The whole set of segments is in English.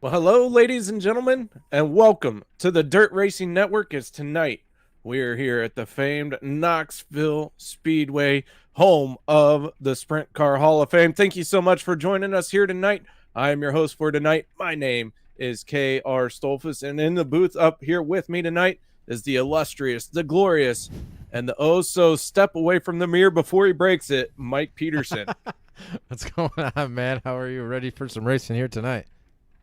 Well, hello, ladies and gentlemen, and welcome to the Dirt Racing Network. As tonight we are here at the famed Knoxville Speedway, home of the Sprint Car Hall of Fame. Thank you so much for joining us here tonight. I am your host for tonight. My name is K.R. Stolfus, and in the booth up here with me tonight is the illustrious, the glorious, and the oh-so step away from the mirror before he breaks it, Mike Peterson. What's going on, man? How are you? Ready for some racing here tonight?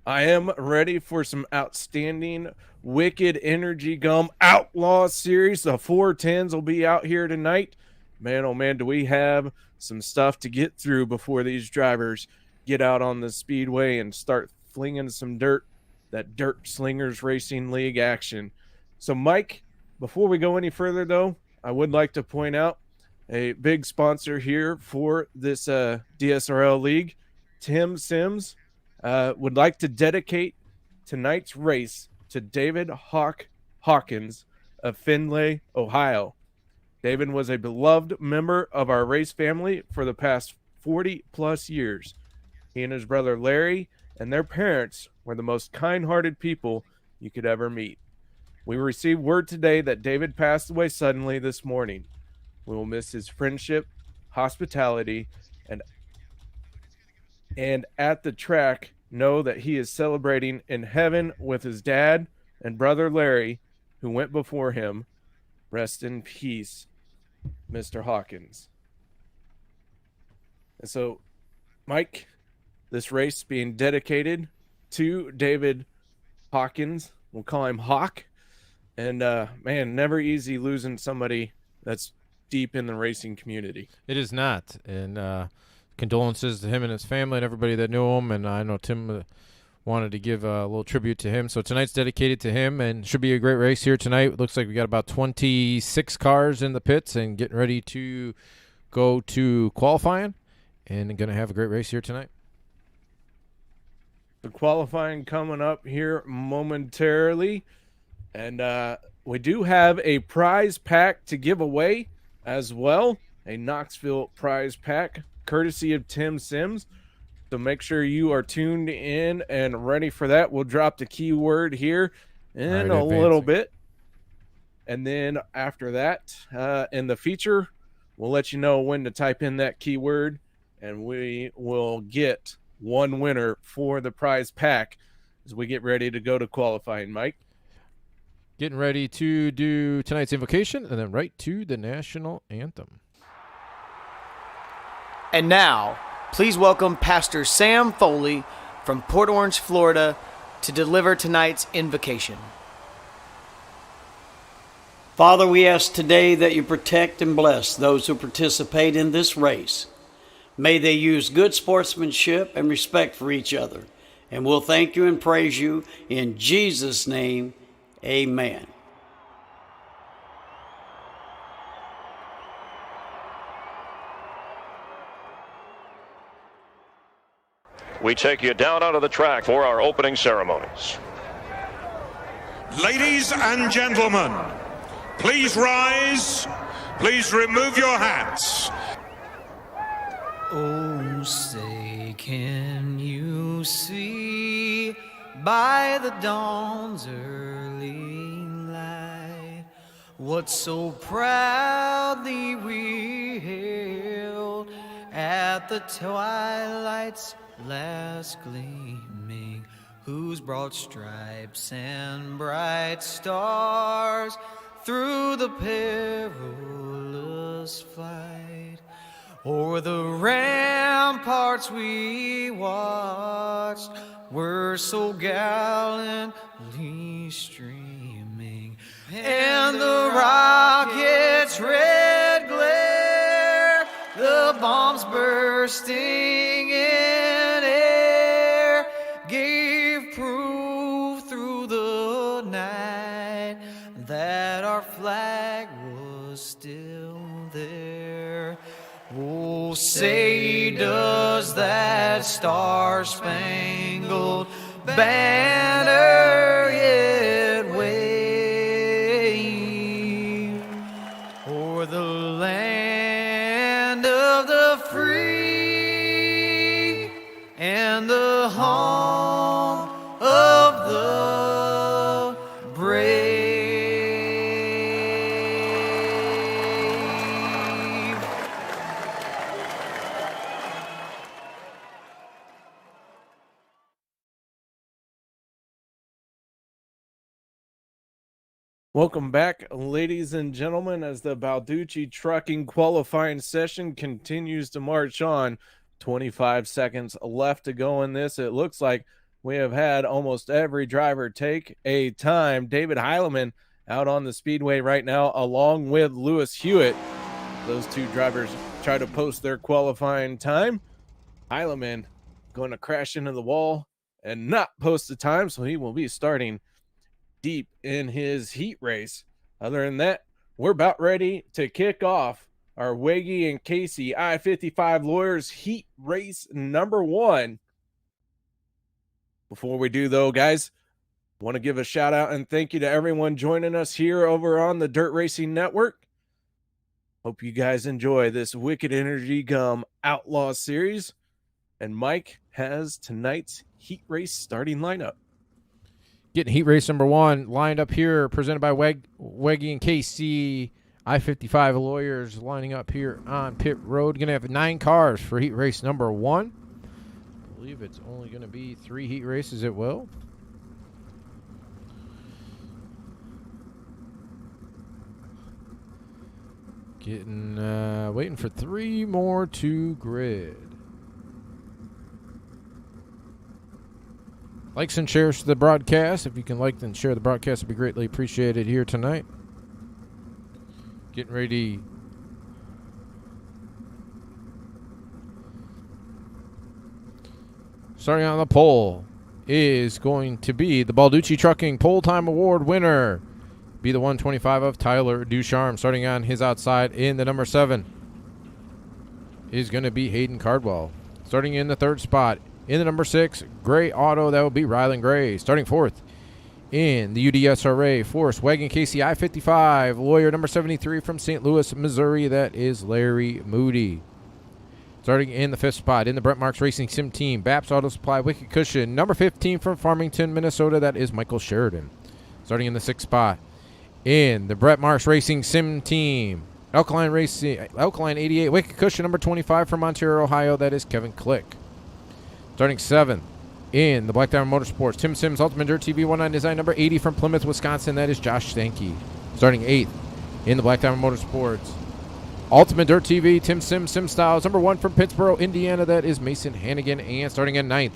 I am ready for some outstanding Wicked Energy Gum Outlaw series. The 410s will be out here tonight. Man, oh man, do we have some stuff to get through before these drivers get out on the speedway and start flinging some dirt, that Dirt Slingers Racing League action. So, Mike, before we go any further, though, I would like to point out a big sponsor here for this DSRL league, Tim Sims. Would like to dedicate tonight's race to David Hawkins of Findlay, Ohio. David was a beloved member of our race family for the past 40 plus years. He and his brother Larry and their parents were the most kind-hearted people you could ever meet. We received word today that David passed away suddenly this morning. We will miss his friendship, hospitality, and at the track, know that he is celebrating in heaven with his dad and brother Larry, who went before him. Rest in peace, Mr. Hawkins. And so, Mike, this race being dedicated to David Hawkins. We'll call him Hawk. And, man, never easy losing somebody that's deep in the racing community. It is not. And condolences to him and his family and everybody that knew him. And I know Tim wanted to give a little tribute to him. So tonight's dedicated to him and should be a great race here tonight. It looks like we got about 26 cars in the pits and getting ready to go to qualifying and going to have a great race here tonight. The qualifying coming up here momentarily. And we do have a prize pack to give away as well. A Knoxville prize pack, courtesy of Tim Sims. So make sure you are tuned in and ready for that. We'll drop the keyword here in a little bit. And then after that, in the feature, we'll let you know when to type in that keyword. And we will get one winner for the prize pack as we get ready to go to qualifying, Mike. Getting ready to do tonight's invocation and then right to the national anthem. And now, please welcome Pastor Sam Foley from Port Orange, Florida, to deliver tonight's invocation. Father, we ask today that you protect and bless those who participate in this race. May they use good sportsmanship and respect for each other. And we'll thank you and praise you in Jesus' name. Amen. We take you down onto the track for our opening ceremonies. Ladies and gentlemen, please rise. Please remove your hats. Oh, say, can you see by the dawn's early light what so proudly we hailed at the twilight's last gleaming, whose broad stripes and bright stars through the perilous fight o'er the ramparts we watched were so gallantly streaming, and the rockets' red glare, the bombs bursting in air, gave proof through the night that our flag was still there. Oh, say does that star-spangled banner yet wave o'er the land of the free and the home of Welcome back, ladies and gentlemen, as the Balducci trucking qualifying session continues to march on. 25 seconds left to go in this. It looks like we have had almost every driver take a time. David Heileman out on the speedway right now, along with Lewis Hewitt. Those two drivers try to post their qualifying time. Heileman going to crash into the wall and not post the time, so he will be starting deep in his heat race. Other than that, we're about ready to kick off our Wege and Casey I-55 Lawyers heat race number 1. Before we do, though, guys, want to give a shout out and thank you to everyone joining us here over on the Dirt Racing Network. Hope you guys enjoy this Wicked Energy Gum Outlaw series. And Mike has tonight's heat race starting lineup. Getting heat race number 1 lined up here, presented by Wege and Casey I-55 Lawyers, lining up here on pit road. Going to have 9 cars for heat race number 1. I believe it's only going to be 3 heat races at will. Waiting for 3 more to grid. Likes and shares the broadcast. If you can like and share the broadcast, it'd be greatly appreciated here tonight. Getting ready. Starting on the pole is going to be the Balducci Trucking Pole Time Award winner. Be the 125 of Tyler Ducharme. Starting on his outside in the number 7 is going to be Hayden Cardwell. Starting in the 3rd spot in the number 6, Gray Auto, that will be RYLAN Gray. Starting 4th in the UDSRA Force Wagon Casey I-55 Lawyer number 73 from St. Louis, Missouri, that is Larry Moody. Starting in the 5th spot in the Brent Marks Racing Sim Team, BAPS Auto Supply Wicked Cushion number 15 from Farmington, Minnesota, that is Michael Sheridan. Starting in the 6th spot in the Brett Marks Racing Sim Team, Alkaline 88 Wicked Cushion number 25 from Ontario, Ohio, that is Kevin Click. Starting 7th in the Black Diamond Motorsports, Tim Sims Ultimate Dirt TV 19 Design number 80 from Plymouth, Wisconsin, that is Josh Stanky. Starting 8th in the Black Diamond Motorsports, Ultimate Dirt TV, Tim Sims Sim Styles number 1 from Pittsboro, Indiana, that is Mason Hannigan. And starting at 9th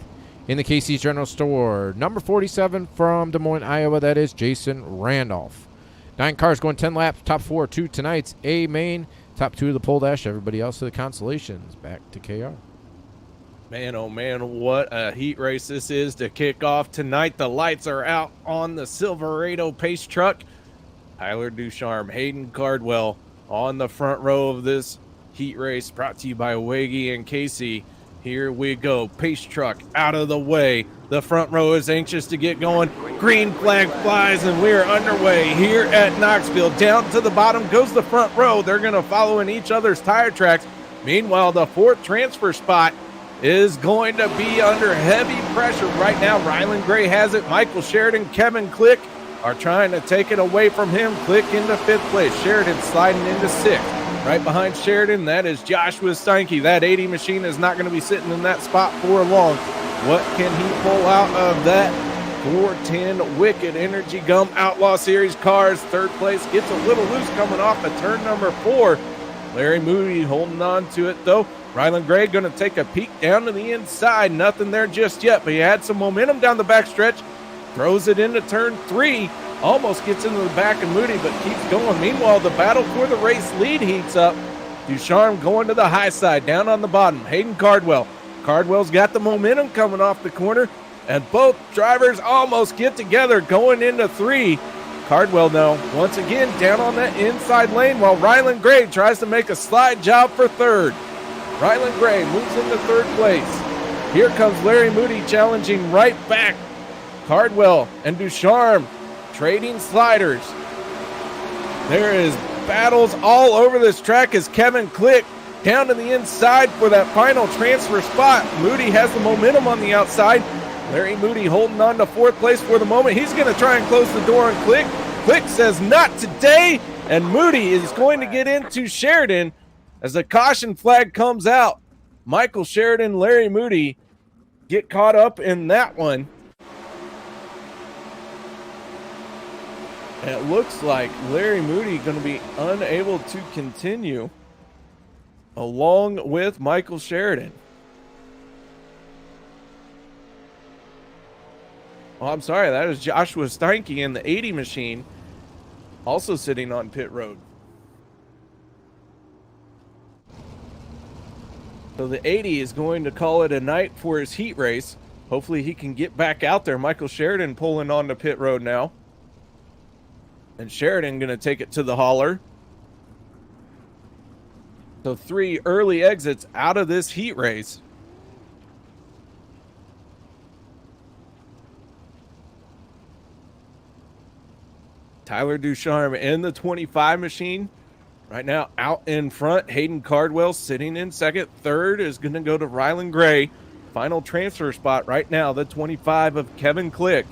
in the Casey's General Store, number 47 from Des Moines, Iowa, that is Jason Randolph. 9 cars going 10 laps, top 4 to tonight's A main, top 2 to the pole dash, everybody else to the consolations. Back to KR. Man, oh man, what a heat race this is to kick off tonight. The lights are out on the Silverado pace truck. Tyler Ducharme, Hayden Cardwell on the front row of this heat race, brought to you by Wege and Casey. Here we go. Pace truck out of the way. The front row is anxious to get going. Green flag flies, and we're underway here at Knoxville. Down to the bottom goes the front row. They're going to follow in each other's tire tracks. Meanwhile, the 4th transfer spot is going to be under heavy pressure right now. RYLAN Gray has it. Michael Sheridan, Kevin Click are trying to take it away from him. Click into 5th place. Sheridan sliding into 6th. Right behind Sheridan, that is Joshua Steinke. That 80 machine is not going to be sitting in that spot for long. What can he pull out of that 410 Wicked Energy Gum Outlaw Series cars? 3rd place gets a little loose coming off of turn number 4. Larry Moody holding on to it, though. RYLAN Gray going to take a peek down to the inside. Nothing there just yet, but he had some momentum down the backstretch. Throws it into turn 3. Almost gets into the back of Moody, but keeps going. Meanwhile, the battle for the race lead heats up. Ducharme going to the high side, down on the bottom. Hayden Cardwell. Cardwell's got the momentum coming off the corner, and both drivers almost get together going into 3. Cardwell now, once again, down on that inside lane, while RYLAN Gray tries to make a slide job for 3rd. RYLAN Gray moves into 3rd place. Here comes Larry Moody challenging right back. Cardwell and Ducharme trading sliders. There is battles all over this track as Kevin Click down to the inside for that final transfer spot. Moody has the momentum on the outside. Larry Moody holding on to 4th place for the moment. He's going to try and close the door on Click. Click says not today, and Moody is going to get into Sheridan as the caution flag comes out. Michael Sheridan, Larry Moody get caught up in that one. And it looks like Larry Moody going to be unable to continue along with Michael Sheridan. Oh, I'm sorry. That is Joshua Steinke in the 80 machine, also sitting on pit road. So the 80 is going to call it a night for his heat race. Hopefully he can get back out there. Michael Sheridan pulling on the pit road now. And Sheridan going to take it to the hauler. So 3 early exits out of this heat race. Tyler Ducharme in the 25 machine. Right now out in front. Hayden Cardwell sitting in second. Third is going to go to Rylan Gray. Final transfer spot right now, the 25 of Kevin Click.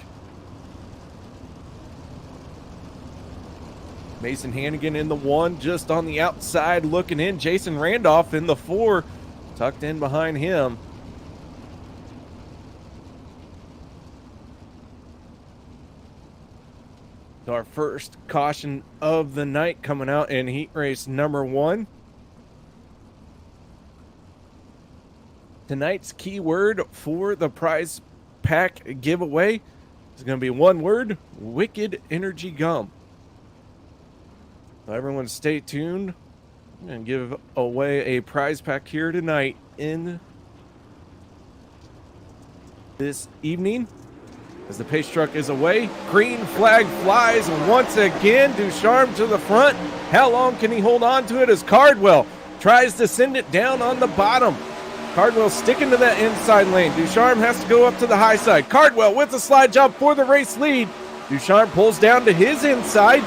Mason Hannigan in the 1, just on the outside looking in. Jason Randolph in the 4, tucked in behind him. So our first caution of the night coming out in heat race number 1. Tonight's keyword for the prize pack giveaway is going to be one word: Wicked Energy Gum. So everyone stay tuned and give away a prize pack here tonight in this evening. As the pace truck is away, green flag flies once again. Ducharme to the front. How long can he hold on to it as Cardwell tries to send it down on the bottom? Cardwell sticking to that inside lane. Ducharme has to go up to the high side. Cardwell with a slide job for the race lead. Ducharme pulls down to his inside.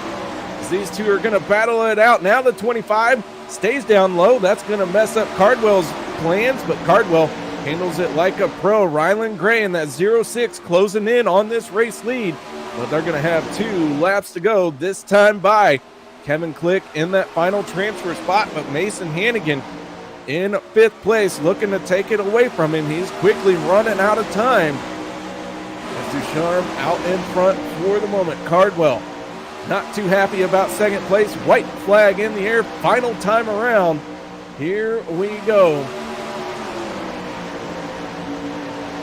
As these two are going to battle it out. Now the 25 stays down low. That's going to mess up Cardwell's plans, but Cardwell handles it like a pro. Rylan Gray in that 06 closing in on this race lead. But they're going to have 2 laps to go, this time by Kevin Click in that final transfer spot. But Mason Hannigan in 5th place, looking to take it away from him. He's quickly running out of time. As Ducharme out in front for the moment. Cardwell not too happy about 2nd place. White flag in the air. Final time around. Here we go.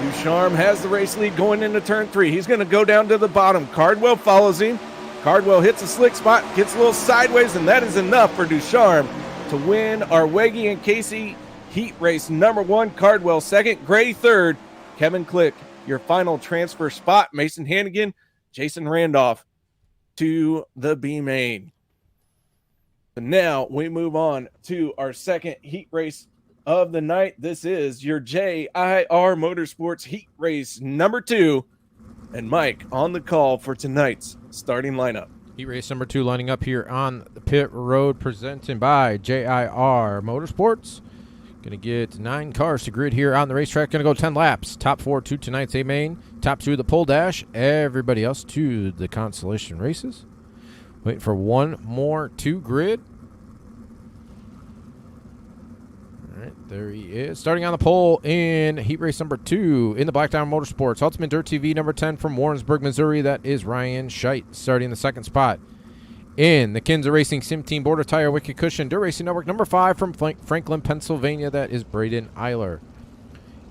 Ducharme has the race lead going into turn 3. He's going to go down to the bottom. Cardwell follows him. Cardwell hits a slick spot, gets a little sideways, and that is enough for Ducharme to win our Weggy and Casey heat race number 1. Cardwell 2nd, Gray 3rd. Kevin Click, your final transfer spot. Mason Hannigan, Jason Randolph to the B main. So now we move on to our 2nd heat race of the night. This is your JIR Motorsports heat race number 2. And Mike on the call for tonight's starting lineup. Heat race number 2 lining up here on the pit road, presented by JIR Motorsports. Going to get 9 cars to grid here on the racetrack. Going to go 10 laps. Top 4 to tonight's A main. Top 2 the pole dash. Everybody else to the consolation races. Waiting for 1 more to grid. All right, there he is. Starting on the pole in heat race number 2 in the Black Diamond Motorsports. Ultimate Dirt TV number 10 from Warrensburg, Missouri. That is Ryan Scheidt starting in the 2nd spot. In the Kinza Racing Sim Team Border Tire Wicked Cushion Dirt Racing Network number 5 from Franklin, Pennsylvania. That is Braden EYLER.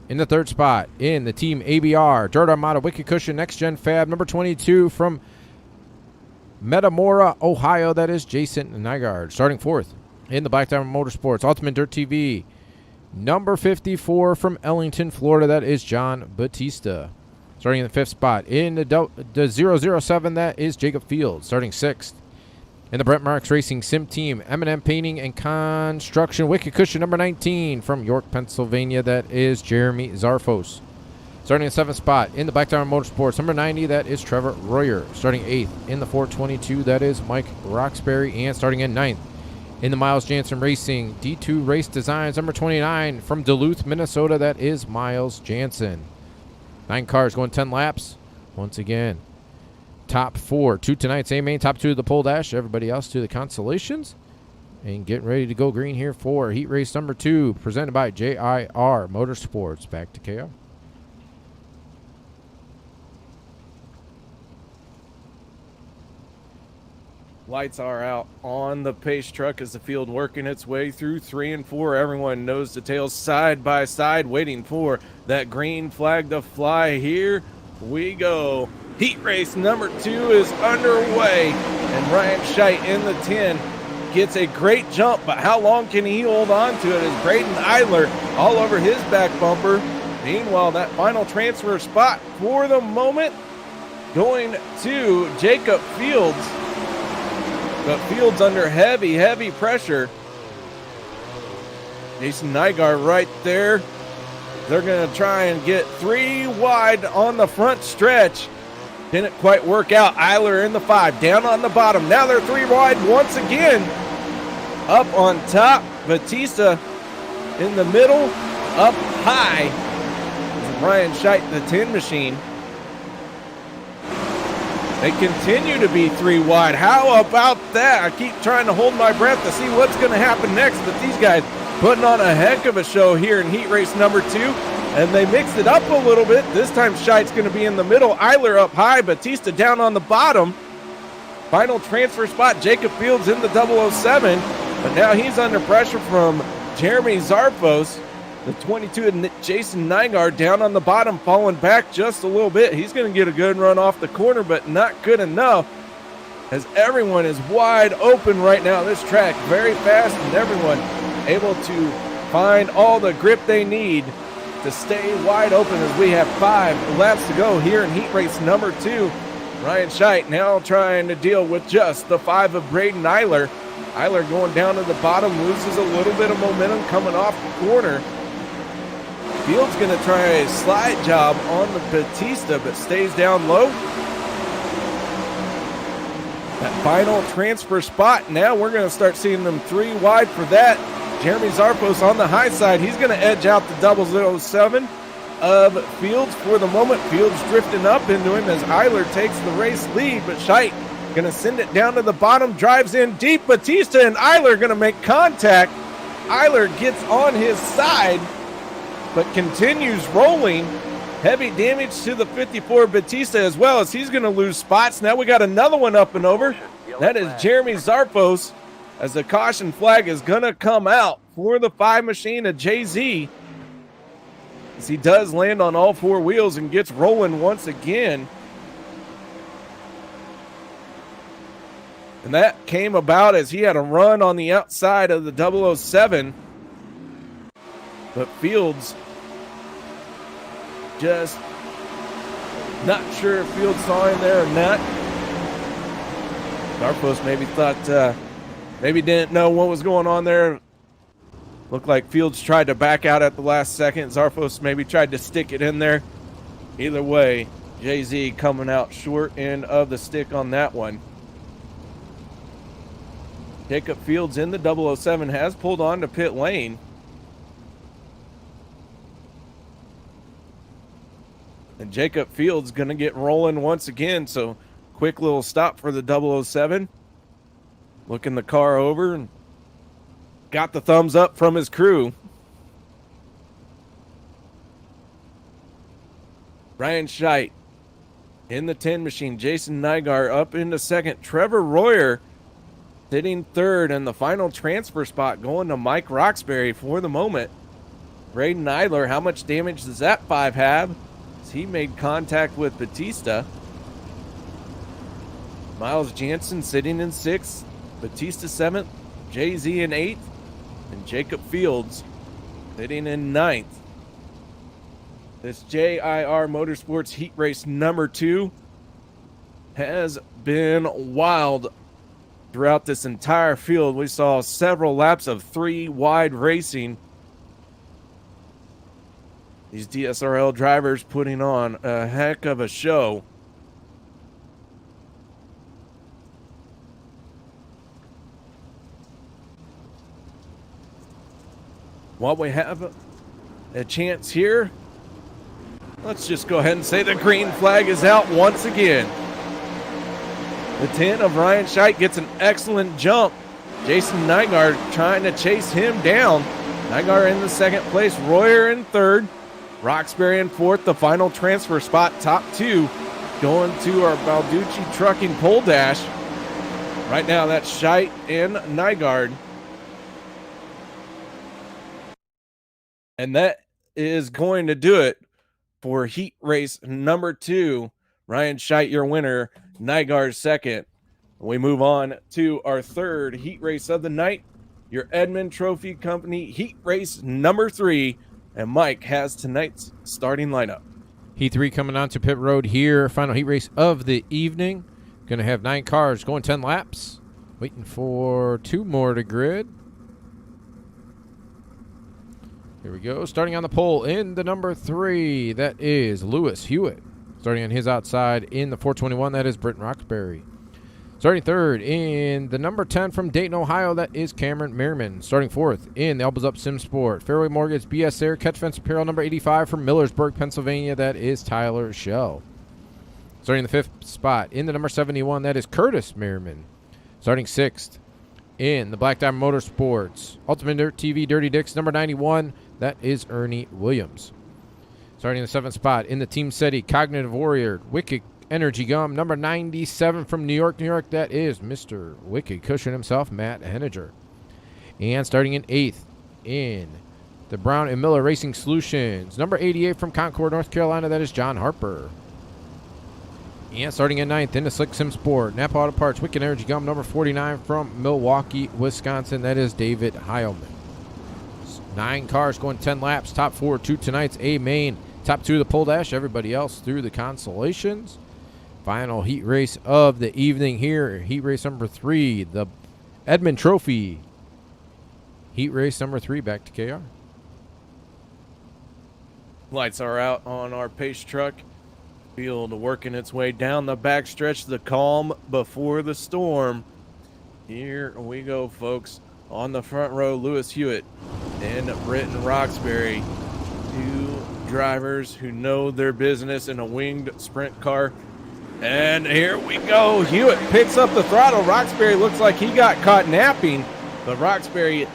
In the 3rd spot, in the Team ABR Dirt Armada Wicked Cushion Next Gen Fab number 22 from Metamora, Ohio. That is Jason NYGARD. Starting 4th in the Black Diamond Motorsports Ultimate Dirt TV number 54 from Ellington, Florida. That is John Battista. Starting in the 5th spot in the 007. That is Jacob Fields. Starting 6th. In the Brent Marks Racing Sim Team, M&M Painting and Construction Wicked Cushion number 19 from York, Pennsylvania. That is Jeremy Zarfos. Starting in the 7th spot in the Black Diamond Motorsports number 90. That is Trevor Royer. Starting 8th in the 422. That is Mike Roxbury. And starting in 9th in the Miles Jansen Racing D2 Race Designs number 29 from Duluth, Minnesota. That is Miles Jansen. 9 cars going 10 laps. Once again, top 4 to tonight's A main, top 2 to the pole dash, everybody else to the consolations. And getting ready to go green here for heat race number 2, presented by JIR Motorsports. Back to KO. Lights are out on the pace truck as the field working its way through 3 and 4. Everyone nose to tail, side by side, waiting for that green flag to fly. Here we go. Heat race number 2 is underway, and Ryan Scheit in the 10 gets a great jump, but how long can he hold on to it as BRADEN EYLER all over his back bumper. Meanwhile, that final transfer spot for the moment going to Jacob Fields. But Fields under heavy pressure. Jason NYGARD right there. They're going to try and get 3 wide on the front stretch. Didn't quite work out. EYLER in the 5, down on the bottom. Now they're 3 wide once again. Up on top, BATTISTA in the middle, up high. Ryan Scheit, the 10 machine. They continue to be 3 wide. How about that? I keep trying to hold my breath to see what's going to happen next, but these guys putting on a heck of a show here in heat race number 2, and they mixed it up a little bit. This time Scheit's going to be in the middle, EYLER up high, BATTISTA down on the bottom. Final transfer spot, Jacob Fields in the 007, but now he's under pressure from Jeremy Zarfos. The 22 and Jason NYGARD down on the bottom, falling back just a little bit. He's going to get a good run off the corner, but not good enough as everyone is wide open right now. This track very fast, and everyone able to find all the grip they need to stay wide open as we have 5 laps to go here in heat race number 2. Ryan Scheit now trying to deal with just the 5 of BRADEN EYLER. EYLER going down to the bottom, loses a little bit of momentum coming off the corner. Fields going to try a slide job on the BATTISTA, but stays down low. That final transfer spot, now we're going to start seeing them 3 wide for that. Jeremy Zarfos on the high side. He's going to edge out the 007 of Fields for the moment. Fields drifting up into him as EYLER takes the race lead, but Scheit going to send it down to the bottom, drives in deep. BATTISTA and EYLER going to make contact. EYLER gets on his side, but continues rolling. Heavy damage to the 54 BATTISTA as well, as he's going to lose spots. Now we got another one up and over. That is Jeremy Zarfos, as the caution flag is going to come out for the 5 machine of JZ, as he does land on all 4 wheels and gets rolling once again. And that came about as he had a run on the outside of the 007. But Fields just not sure if Fields saw him there or not. Zarfos maybe thought, maybe didn't know what was going on there. Looked like Fields tried to back out at the last second. Zarfos maybe tried to stick it in there. Either way, JZ coming out short end of the stick on that one. Jacob Fields in the 007 has pulled on to pit lane. And Jacob Fields going to get rolling once again. So quick little stop for the 007. Looking the car over and got the thumbs up from his crew. Ryan Scheit in the 10 machine. Jason NYGARD up into second. Trevor Royer sitting third, and the final transfer spot going to Mike Roxbury for the moment. BRADEN EYLER, how much damage does that 5 have? As he made contact with BATTISTA. Miles Jansen sitting in 6th. BATTISTA 7th. JZ in 8th. And Jacob Fields sitting in 9th. This JIR Motorsports Heat Race number 2 has been wild throughout this entire field. We saw several laps of 3 wide racing. These DSRL drivers putting on a heck of a show. While we have a chance here, let's just go ahead and say the green flag is out once again. The 10 of Ryan Scheit gets an excellent jump. Jason NYGARD trying to chase him down. NYGARD in the 2nd place, Royer in 3rd, Roxbury in 4th. The final transfer spot, top 2, going to our Balducci Trucking pole dash. Right now, that's SCHEDT and NYGARD. And that is going to do it for heat race number 2. Ryan SCHEDT, your winner. NYGARD second. We move on to our third heat race of the night, your Edmund Trophy Company heat race number 3. And Mike has tonight's starting lineup. Heat 3 coming on to pit road here. Final heat race of the evening. Going to have 9 cars going 10 laps. Waiting for 2 more to grid. Here we go. Starting on the pole in the number 3. That is Lewis Hewitt. Starting on his outside in the 421. That is Britton Roxbury. Starting third in the number 10 from Dayton, Ohio, that is Cameron Merriman. Starting fourth in the Elbows Up Sim Sport, Fairway Mortgage, BS Air, Catch Fence Apparel, number 85 from Millersburg, Pennsylvania, that is Tyler Shell. Starting the fifth spot in the number 71, that is Curtis Merriman. Starting sixth in the Black Diamond Motorsports, Ultimate Dirt TV, Dirty Dicks, number 91, that is Ernie Williams. Starting the seventh spot in the Team SETI, Cognitive Warrior, Wicked Energy Gum, number 97 from New York, that is Mr. Wicked Cushion himself, Matt Henniger. And starting in 8th in the Brown and Miller Racing Solutions, number 88 from Concord, North Carolina, that is John Harper. And starting in 9th in the Slick Sim Sport, Napa Auto Parts, Wicked Energy Gum, number 49 from Milwaukee, Wisconsin, that is David Heilman. 9 cars going 10 laps, top 4 to tonight's A main, top 2 the pole dash, everybody else through the consolations. Final heat race of the evening here. Heat race number 3, the Edmund Trophy. Heat race number 3, back to KR. Lights are out on our pace truck. Field working its way down the backstretch, the calm before the storm. Here we go, folks. On the front row, Lewis Hewitt and Britton Roxbury. 2 drivers who know their business in a winged sprint car. And here we go. Hewitt picks up the throttle. Roxbury looks like he got caught napping, but Roxbury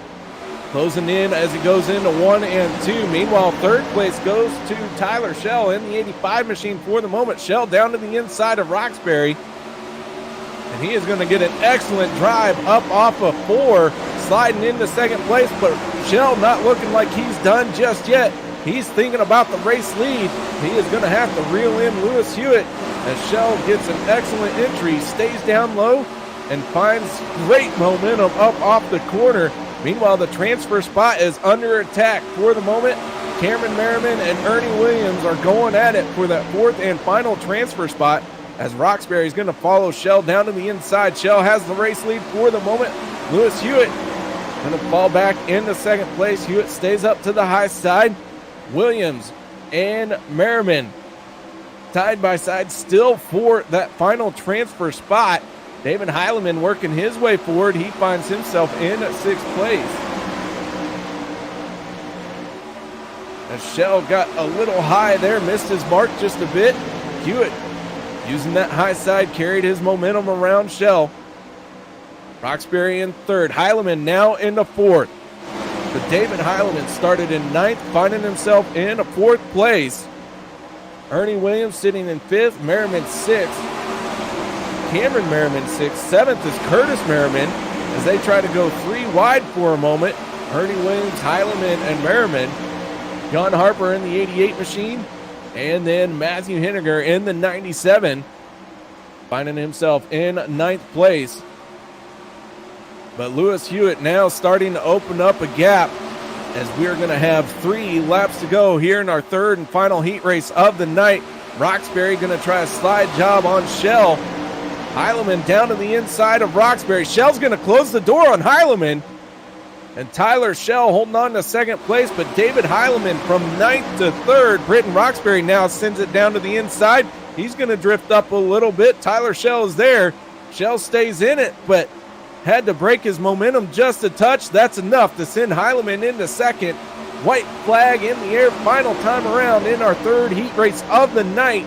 closing in as he goes into 1 and 2. Meanwhile, third place goes to Tyler Shell in the 85 machine for the moment. Shell down to the inside of Roxbury. And he is going to get an excellent drive up off of 4, sliding into second place, but Shell not looking like he's done just yet. He's thinking about the race lead. He is going to have to reel in Lewis Hewitt as Shell gets an excellent entry, stays down low, and finds great momentum up off the corner. Meanwhile, the transfer spot is under attack for the moment. Cameron Merriman and Ernie Williams are going at it for that 4th and final transfer spot as Roxbury is going to follow Shell down to the inside. Shell has the race lead for the moment. Lewis Hewitt going to fall back into second place. Hewitt stays up to the high side. Williams and Merriman side by side still for that final transfer spot. David Heileman working his way forward. He finds himself in 6th place. As Shell got a little high there, missed his mark just a bit. Hewitt using that high side, carried his momentum around Shell. Roxbury in 3rd. Heileman now into 4th. But David Heileman started in 9th, finding himself in 4th place. Ernie Williams sitting in 5th, Merriman 6th. Cameron Merriman 6th. 7th is Curtis Merriman as they try to go 3 wide for a moment. Ernie Williams, Heileman, and Merriman. John Harper in the 88 machine. And then Matthew Henniger in the 97, finding himself in 9th place. But Lewis Hewitt now starting to open up a gap as we're going to have 3 laps to go here in our 3rd and final heat race of the night. Roxbury going to try a slide job on Shell. Heileman down to the inside of Roxbury. Shell's going to close the door on Heileman. And Tyler Shell holding on to 2nd place, but David Heileman from 9th to 3rd. Britton Roxbury now sends it down to the inside. He's going to drift up a little bit. Tyler Shell is there. Shell stays in it, but had to break his momentum just a touch. That's enough to send Heileman into 2nd. White flag in the air, final time around in our 3rd heat race of the night.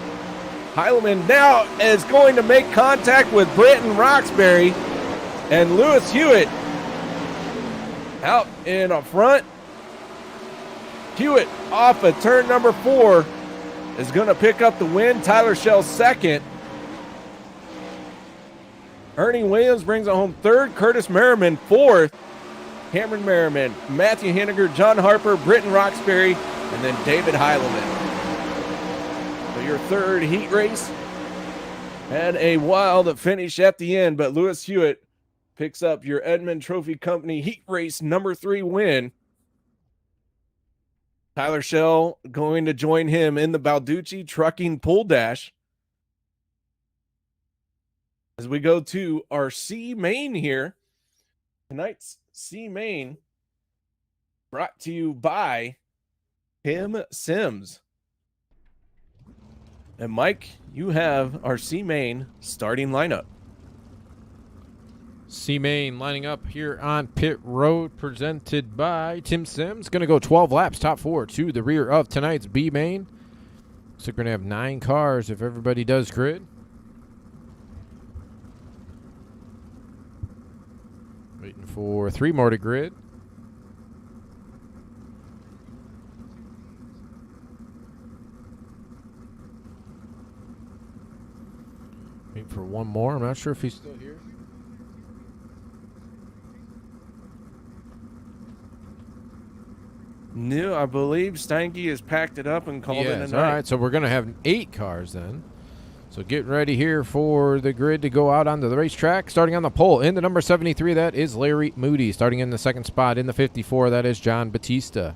Heileman now is going to make contact with Britton Roxbury, and Lewis Hewitt out in front. Hewitt off of turn number 4 is going to pick up the win. Tyler Shell 2nd. Ernie Williams brings it home third. Curtis Merriman fourth. Cameron Merriman, Matthew Henniger, John Harper, Britton Roxbury, and then David Heileman. So your third heat race had a wild finish at the end, but Lewis Hewitt picks up your Edmund Trophy Company heat race number 3 win. Tyler Schell going to join him in the Balducci Trucking Pool Dash. As we go to our C main here, tonight's C main brought to you by Tim Sims. And Mike, you have our C main starting lineup. C main lining up here on pit road, presented by Tim Sims. Going to go 12 laps, top 4 to the rear of tonight's B main. So we're going to have 9 cars if everybody does grid. Waiting for 3 more to grid. Waiting for 1 more. I'm not sure if he's still here. No, I believe Steinke has packed it up and called it a night. All right, so we're going to have 8 cars then. So get ready here for the grid to go out onto the racetrack. Starting on the pole in the number 73, that is Larry Moody. Starting in the second spot in the 54, that is John Battista.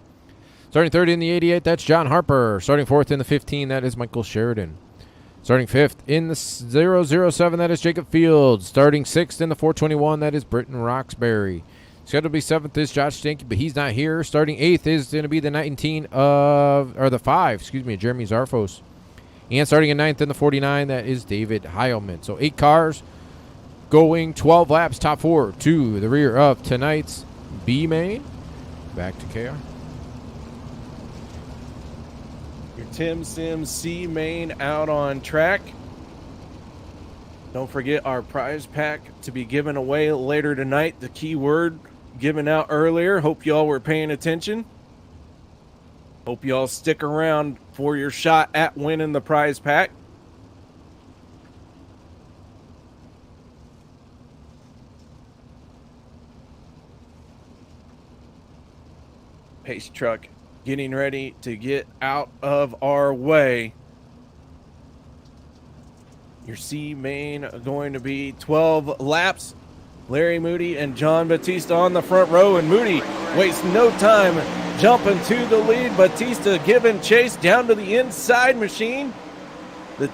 Starting third in the 88, that's John Harper. Starting fourth in the 15, that is Michael Sheridan. Starting fifth in the 007, that is Jacob Fields. Starting sixth in the 421, that is Britton Roxbury. Scheduled to be 7th is Josh Stinky, but he's not here. Starting 8th is going to be the 5, Jeremy Zarfos. And starting in 9th in the 49, that is David Heilman. So 8 cars going 12 laps, top 4 to the rear of tonight's B main. Back to KR. Your Tim Sims C main out on track. Don't forget our prize pack to be given away later tonight. The keyword given out earlier. Hope y'all were paying attention. Hope y'all stick around for your shot at winning the prize pack. Pace truck getting ready to get out of our way. Your C main going to be 12 laps. Larry Moody and John Battista on the front row, and Moody wastes no time jumping to the lead. Battista giving chase down to the inside machine. I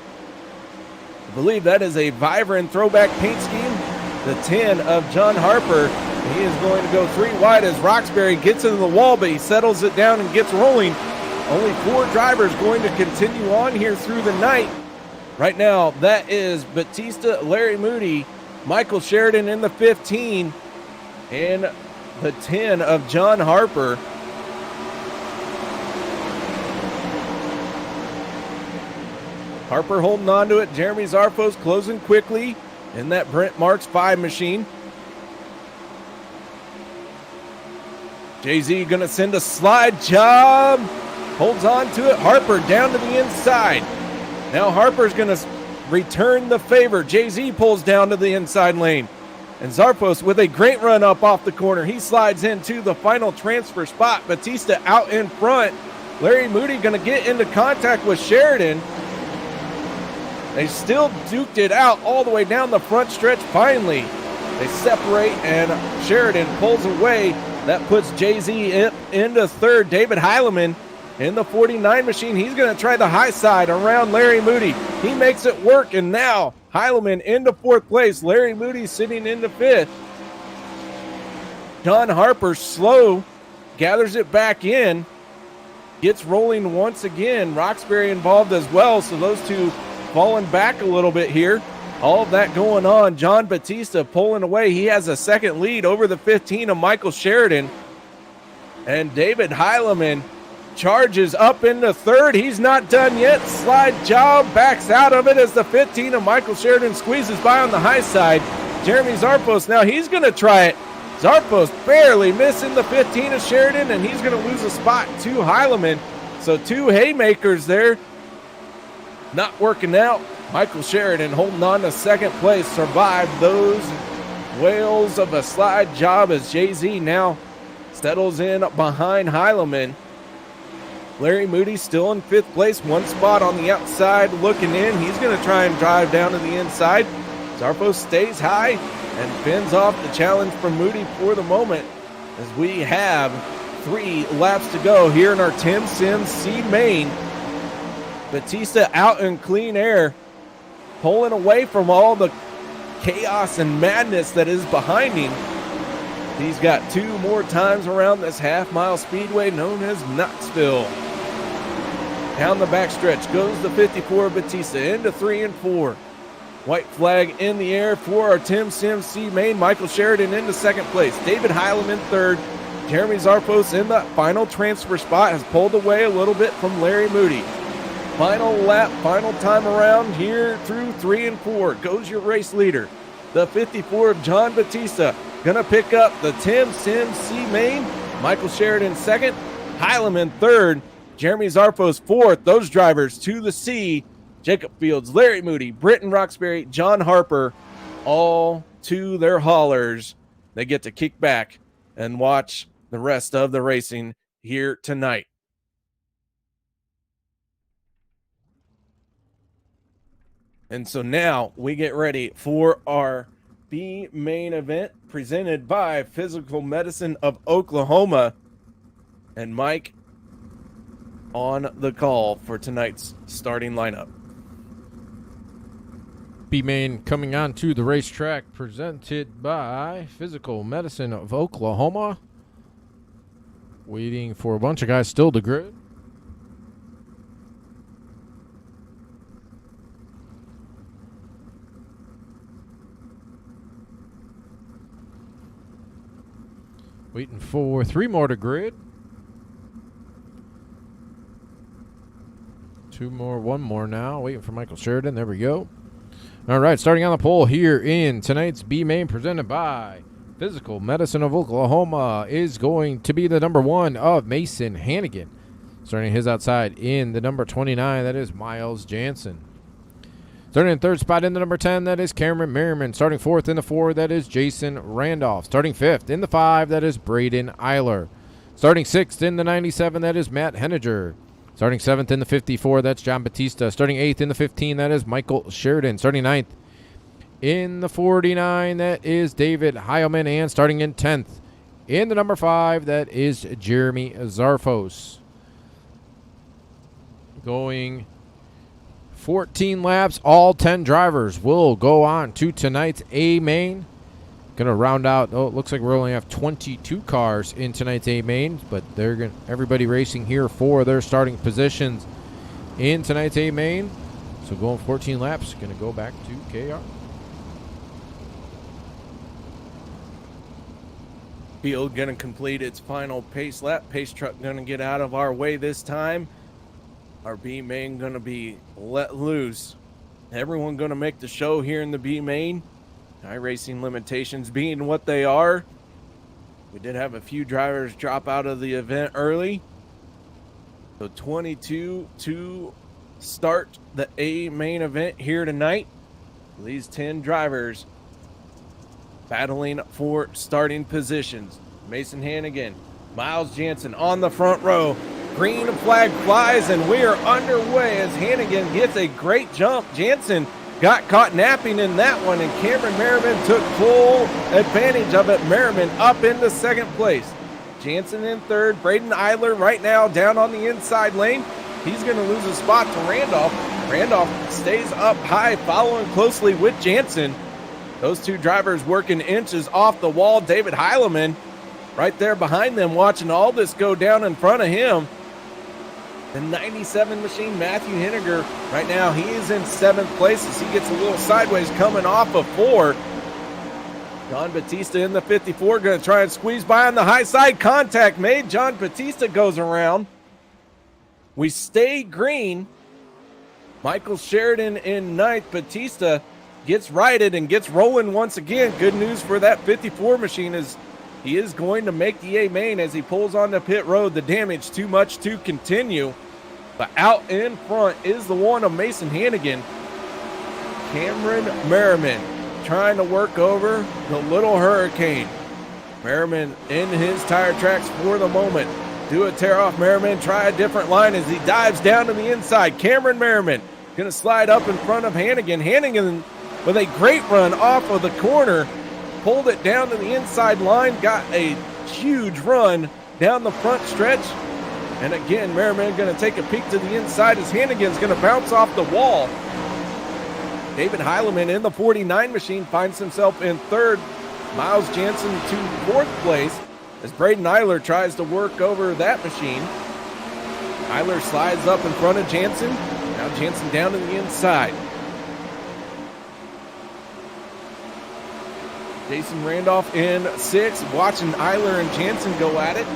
believe that is a Vibrant throwback paint scheme. The 10 of John Harper. He is going to go 3 wide as Roxbury gets into the wall, but he settles it down and gets rolling. Only 4 drivers going to continue on here through the night. Right now, that is Battista, Larry Moody, Michael Sheridan in the 15, and the 10 of John Harper. Harper holding on to it. Jeremy Zarfos closing quickly in that Brent Marks 5 machine. Jay-Z going to send a slide job. Holds on to it. Harper down to the inside. Now Harper's going to return the favor. Jay-Z pulls down to the inside lane. And Zarfos with a great run up off the corner. He slides into the final transfer spot. Battista out in front. Larry Moody going to get into contact with Sheridan. They still duked it out all the way down the front stretch. Finally, they separate and Sheridan pulls away. That puts Jay-Z into third. David Heileman in the 49 machine. He's going to try the high side around Larry Moody. He makes it work, and now Heileman into 4th place. Larry Moody sitting into 5th. John Harper slow, gathers it back in, gets rolling once again. Roxbury involved as well, so those two falling back a little bit here. All of that going on. John Battista pulling away. He has a second lead over the 15 of Michael Sheridan. And David Heileman charges up into third. He's not done yet. Slide job, backs out of it as the 15 of Michael Sheridan squeezes by on the high side. Jeremy Zarfos, now he's going to try it. Zarfos barely missing the 15 of Sheridan, and he's going to lose a spot to Heileman. So 2 haymakers there. Not working out. Michael Sheridan holding on to second place, survived those whales of a slide job as Jay-Z now settles in behind Heileman. Larry Moody still in 5th place, 1 spot on the outside looking in. He's going to try and drive down to the inside. Zarfo stays high and fends off the challenge from Moody for the moment as we have 3 laps to go here in our Tim Sims C main. Battista out in clean air, pulling away from all the chaos and madness that is behind him. He's got 2 more times around this half-mile speedway known as Knoxville. Down the backstretch goes the 54 Battista into 3 and 4. White flag in the air for our Tim Sims C main. Michael Sheridan into 2nd place. David Heileman 3rd. Jeremy Zarfos in the final transfer spot has pulled away a little bit from Larry Moody. Final lap, final time around here through 3 and 4 goes your race leader. The 54 of John Battista gonna pick up the Tim Sims C main. Michael Sheridan 2nd, Heileman 3rd, Jeremy Zarfos 4th. Those drivers to the C, Jacob Fields, Larry Moody, Britton Roxbury, John Harper, all to their haulers. They get to kick back and watch the rest of the racing here tonight. And so now we get ready for our B main event presented by Physical Medicine of Oklahoma. And Mike on the call for tonight's starting lineup. B main coming on to the racetrack presented by Physical Medicine of Oklahoma. Waiting for a bunch of guys still to grid. Waiting for 3 more to grid. 2 more, 1 more now. Waiting for Michael Sheridan. There we go. All right, starting on the pole here in tonight's B main presented by Physical Medicine of Oklahoma is going to be the number 1 of Mason Hannigan. Starting his outside in the number 29, that is Miles Jansen. Starting in 3rd spot in the number 10, that is Cameron Merriman. Starting 4th in the 4, that is Jason Randolph. Starting 5th in the 5, that is Braden EYLER. Starting 6th in the 97, that is Matt Henniger. Starting 7th in the 54, that's John Battista. Starting 8th in the 15, that is Michael Sheridan. Starting 9th in the 49, that is David Heilman. And starting in 10th in the number 5, that is Jeremy Zarfos. Going 14 laps, all 10 drivers will go on to tonight's A main. Gonna round out. Oh, it looks like we only have 22 cars in tonight's A main, but everybody racing here for their starting positions in tonight's A main. So going 14 laps, gonna go back to KR. Field gonna complete its final pace lap. Pace truck gonna get out of our way this time. Our B main gonna be let loose. Everyone gonna make the show here in the B main. iRacing limitations being what they are. We did have a few drivers drop out of the event early. So 22 to start the A main event here tonight. These 10 drivers battling for starting positions. Mason Hannigan, Miles Jansen on the front row. Green flag flies and we are underway as Hannigan gets a great jump. Jansen got caught napping in that one, and Cameron Merriman took full advantage of it. Merriman up into 2nd place. Jansen in 3rd. Braden EYLER right now down on the inside lane. He's going to lose a spot to Randolph. Randolph stays up high, following closely with Jansen. Those 2 drivers working inches off the wall. David Heileman right there behind them, watching all this go down in front of him. The 97 machine, Matthew Henniger, right now he is in 7th place as he gets a little sideways coming off of 4. John Battista in the 54, going to try and squeeze by on the high side. Contact made. John Battista goes around. We stay green. Michael Sheridan in 9th. Battista gets righted and gets rolling once again. Good news for that 54 machine is he is going to make the A main as he pulls on the pit road. The damage too much to continue. But out in front is the 1 of Mason Hannigan. Cameron Merriman trying to work over the Little Hurricane. Merriman in his tire tracks for the moment. Do a tear off. Merriman try a different line as he dives down to the inside. Cameron Merriman going to slide up in front of Hannigan. Hannigan with a great run off of the corner. Pulled it down to the inside line. Got a huge run down the front stretch. And again, Merriman going to take a peek to the inside as Hannigan's going to bounce off the wall. David Heileman in the 49 machine finds himself in third. Miles Jansen to fourth place as Braden EYLER tries to work over that machine. EYLER slides up in front of Jansen. Now Jansen down to the inside. Jason Randolph in sixth, watching EYLER and Jansen go at it.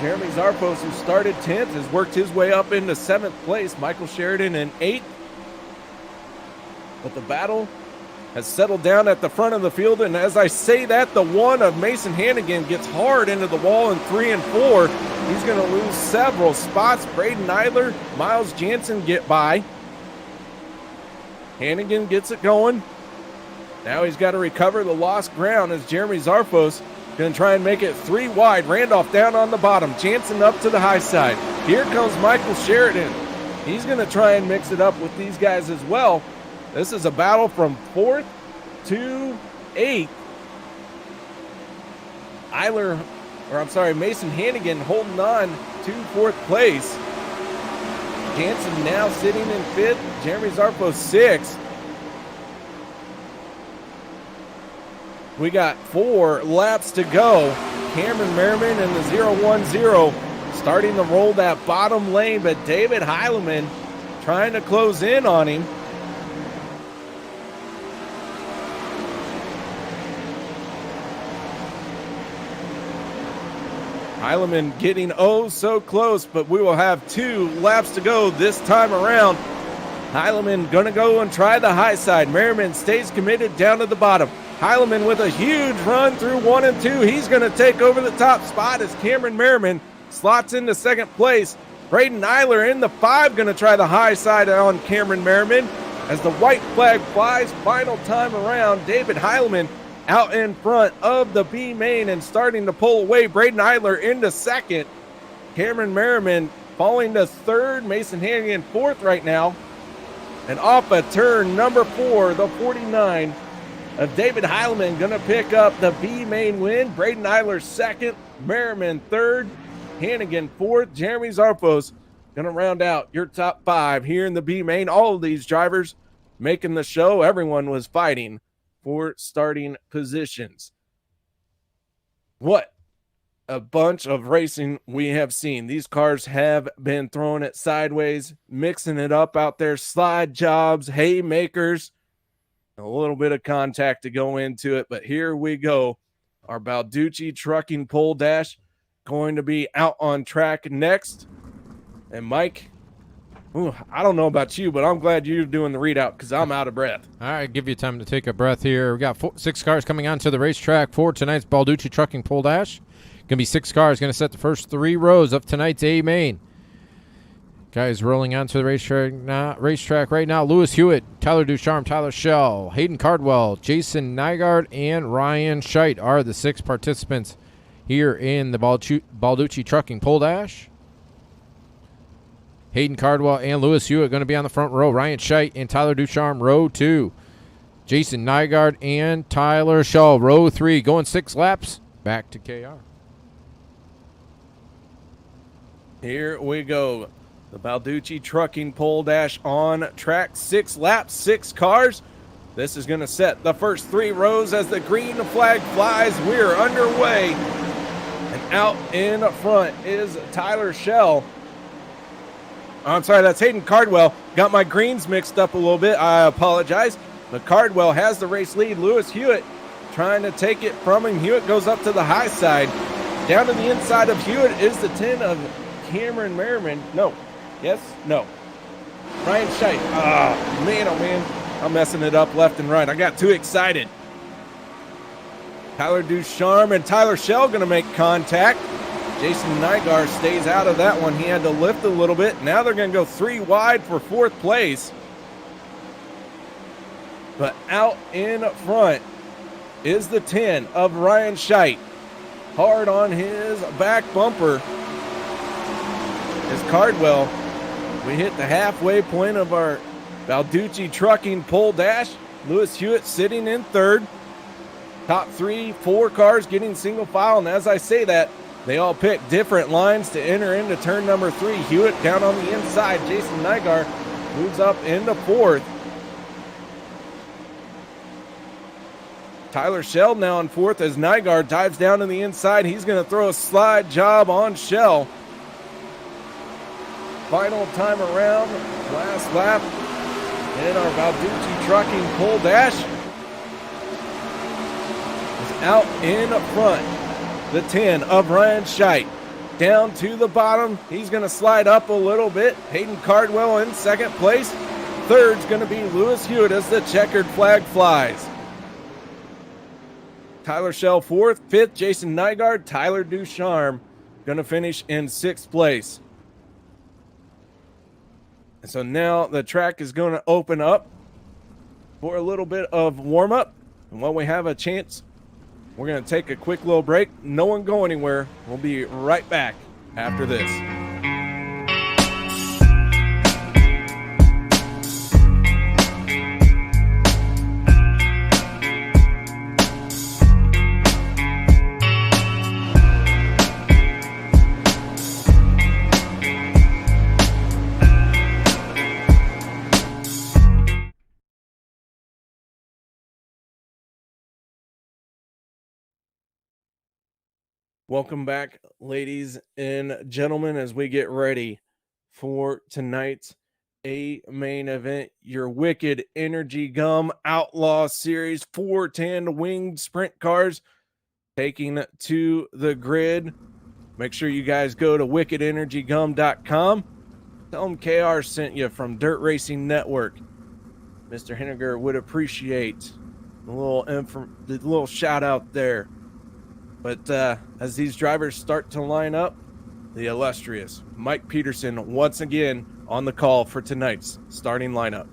Jeremy Zarpos, who started 10th, has worked his way up into 7th place. Michael Sheridan in 8th. But the battle has settled down at the front of the field, and as I say that, the one of Mason Hannigan gets hard into the wall in 3 and 4. He's going to lose several spots. Braden EYLER, Miles Jansen get by. Hannigan gets it going. Now he's got to recover the lost ground as Jeremy Zarpos going to try and make it 3 wide. Randolph down on the bottom. Jansen up to the high side. Here comes Michael Sheridan. He's going to try and mix it up with these guys as well. This is a battle from 4th to 8th. Mason Hannigan holding on to 4th place. Jansen now sitting in 5th. Jeremy Zarpos 6th. We got 4 laps to go. Cameron Merriman in the 0-1-0 starting to roll that bottom lane, but David Heileman trying to close in on him. Heileman getting so close, but we will have 2 laps to go this time around. Heileman going to go and try the high side. Merriman stays committed down to the bottom. Heileman with a huge run through 1 and 2. He's going to take over the top spot as Cameron Merriman slots into 2nd place. Braden EYLER in the 5 going to try the high side on Cameron Merriman. As the white flag flies, final time around, David Heileman out in front of the B main and starting to pull away. Braden EYLER into 2nd. Cameron Merriman falling to 3rd. Mason Hannigan 4th right now. And off a turn number 4, the 49 of David Heileman going to pick up the B main win. Braden EYLER 2nd, Merriman 3rd, Hannigan 4th. Jeremy Zarpos going to round out your top 5 here in the B main. All of these drivers making the show. Everyone was fighting for starting positions. What a bunch of racing we have seen. These cars have been throwing it sideways, mixing it up out there, slide jobs, haymakers, a little bit of contact to go into it. But here we go. Our Balducci trucking pole dash going to be out on track next. And Mike, I don't know about you, but I'm glad you're doing the readout because I'm out of breath. All right, give you time to take a breath here. We got 6 cars coming onto the racetrack for tonight's Balducci trucking pole dash. Going to be 6 cars going to set the first 3 rows of tonight's A main. Guys rolling onto the racetrack right now. Lewis Hewitt, Tyler Ducharme, Tyler Schell, Hayden Cardwell, Jason Nygaard, and Ryan Scheit are the 6 participants here in the Balducci trucking pole dash. Hayden Cardwell and Lewis Hewitt going to be on the front row. Ryan Scheit and Tyler Ducharme, row 2. Jason Nygaard and Tyler Schell, row 3. Going 6 laps. Back to KR. Here we go. The Balducci trucking pole dash on track. 6 laps, 6 cars. This is going to set the first 3 rows as the green flag flies. We're underway. And out in front is Tyler Schell. I'm sorry, that's Hayden Cardwell. Got my greens mixed up a little bit. I apologize. But Cardwell has the race lead. Lewis Hewitt trying to take it from him. Hewitt goes up to the high side. Down to the inside of Hewitt is the 10 of Cameron Merriman. No. Yes? No. Ryan Scheit. Oh, man. I'm messing it up left and right. I got too excited. Tyler Ducharme and Tyler Schell going to make contact. Jason Nygaard stays out of that one. He had to lift a little bit. Now they're going to go 3 wide for 4th place. But out in front is the 10 of Ryan Scheidt. Hard on his back bumper is Cardwell. We hit the halfway point of our Balducci trucking pole dash. Lewis Hewitt sitting in third. Top 3-4 cars getting single file, and as I say that, they all pick different lines to enter into turn number 3. Hewitt down on the inside. Jason Nygaard moves up into fourth. Tyler Shell now in fourth as Nygaard dives down to the inside. He's going to throw a slide job on Shell. Final time around, last lap in our Balducci trucking pole dash. Is out in front. The 10 of Ryan Scheidt. Down to the bottom. He's going to slide up a little bit. Hayden Cardwell in second place. Third's going to be Lewis Hewitt as the checkered flag flies. Tyler Shell fourth. Fifth, Jason Nygaard. Tyler Ducharme going to finish in sixth place. And so now the track is going to open up for a little bit of warm-up. And when we have a chance, we're going to take a quick little break. No one go anywhere. We'll be right back after this. Welcome back, ladies and gentlemen, as we get ready for tonight's main event, your Wicked Energy Gum Outlaw Series 410 winged sprint cars taking to the grid. Make sure you guys go to wickedenergygum.com. Tell them KR sent you from Dirt Racing Network. Mr. Henniger would appreciate the little shout out there. But as these drivers start to line up, the illustrious Mike Peterson once again on the call for tonight's starting lineup.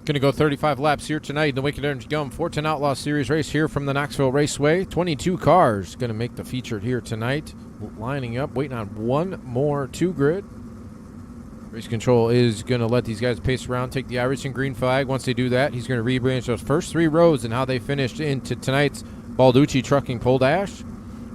Going to go 35 laps here tonight in the Wicked Energy Gum 410 Outlaw Series race here from the Knoxville Raceway. 22 cars going to make the feature here tonight. Lining up, waiting on one more two grid. Race control is going to let these guys pace around, take the Irish and green flag. Once they do that, he's going to rearrange those first three rows and how they finished into tonight's Balducci trucking pole dash.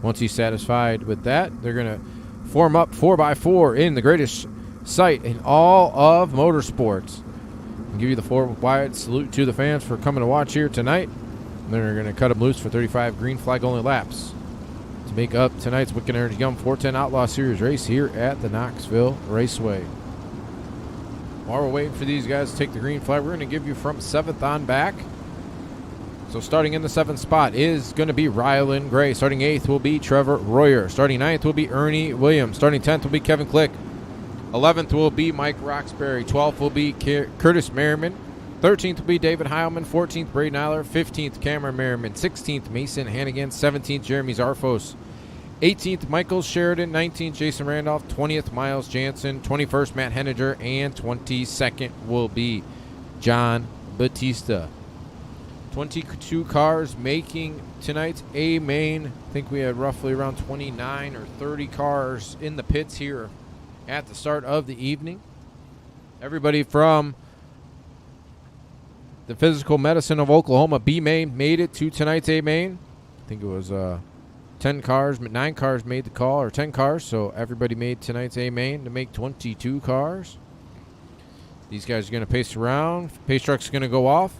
Once he's satisfied with that, they're going to form up 4x4 in the greatest sight in all of motorsports. And give you the 4 wide salute to the fans for coming to watch here tonight. And then they're going to cut them loose for 35 green flag only laps to make up tonight's Wicked Energy Gum 410 Outlaw Series race here at the Knoxville Raceway. While we're waiting for these guys to take the green flag, we're going to give you from 7th on back. So starting in the 7th spot is going to be Rylan Gray. Starting 8th will be Trevor Royer. Starting 9th will be Ernie Williams. Starting 10th will be Kevin Click. 11th will be Mike Roxbury. 12th will be Curtis Merriman. 13th will be David Heilman. 14th, Braden EYLER. 15th, Cameron Merriman. 16th, Mason Hannigan. 17th, Jeremy Zarfos. 18th, Michael Sheridan. 19th, Jason Randolph. 20th, Miles Jansen. 21st, Matt Henniger. And 22nd will be John Battista. 22 cars making tonight's A main. I think we had roughly around 29 or 30 cars in the pits here at the start of the evening. Everybody from the Physical Medicine of Oklahoma B main made it to tonight's A main. I think it was 10 cars, 9 cars made the call, or 10 cars, so everybody made tonight's A main to make 22 cars. These guys are going to pace around. Pace truck's going to go off.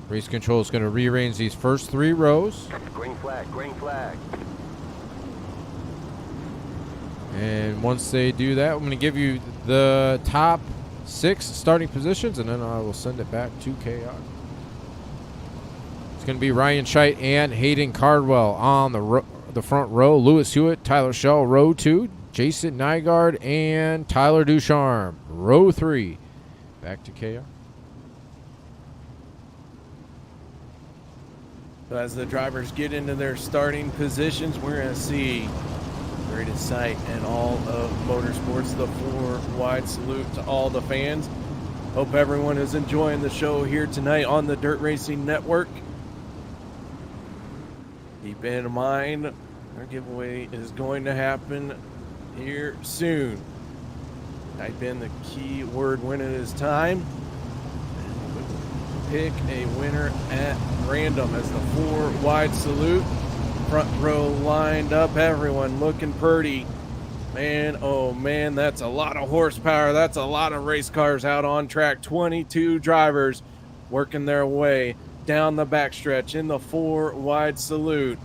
Race control is going to rearrange these first 3 rows. Green flag, green flag. And once they do that, I'm going to give you the top 6 starting positions, and then I will send it back to KR. It's going to be Ryan Scheidt and Hayden Cardwell on the front row. Lewis Hewitt, Tyler Shell, row 2. Jason Nygaard and Tyler Ducharme, row 3. Back to KR. So as the drivers get into their starting positions, we're going to see greatest sight in all of motorsports. The 4 wide salute to all the fans. Hope everyone is enjoying the show here tonight on the Dirt Racing Network. Keep in mind, our giveaway is going to happen here soon. Type in the keyword when it is time. And we'll pick a winner at random as the 4 wide salute. Front row lined up, everyone looking pretty. Man, oh man, that's a lot of horsepower. That's a lot of race cars out on track. 22 drivers working their way down the backstretch in the 4 wide salute.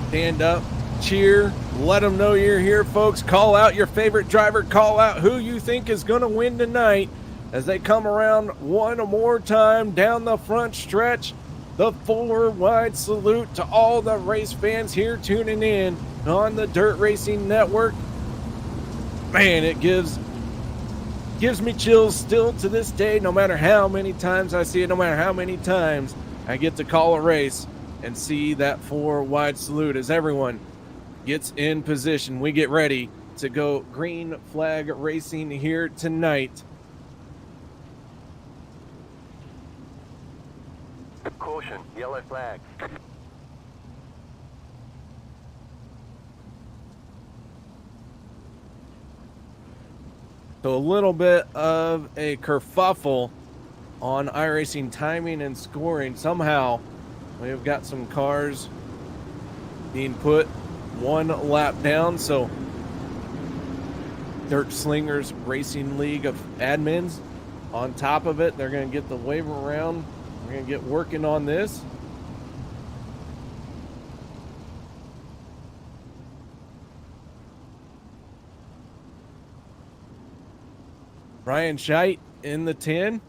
Stand up, cheer, let them know you're here, folks. Call out your favorite driver. Call out who you think is going to win tonight as they come around one more time down the front stretch. The 4 wide salute to all the race fans here tuning in on the Dirt Racing Network. Man, it gives me chills still to this day, no matter how many times I see it, no matter how many times I get to call a race and see that 4 wide salute as everyone gets in position. We get ready to go green flag racing here tonight. Caution, yellow flag. So a little bit of a kerfuffle on iRacing timing and scoring. Somehow we've got some cars being put 1 lap down. So Dirt Slingers Racing League of admins on top of it, they're going to get the waiver around. We're going to get working on this. Ryan Scheidt in the 10.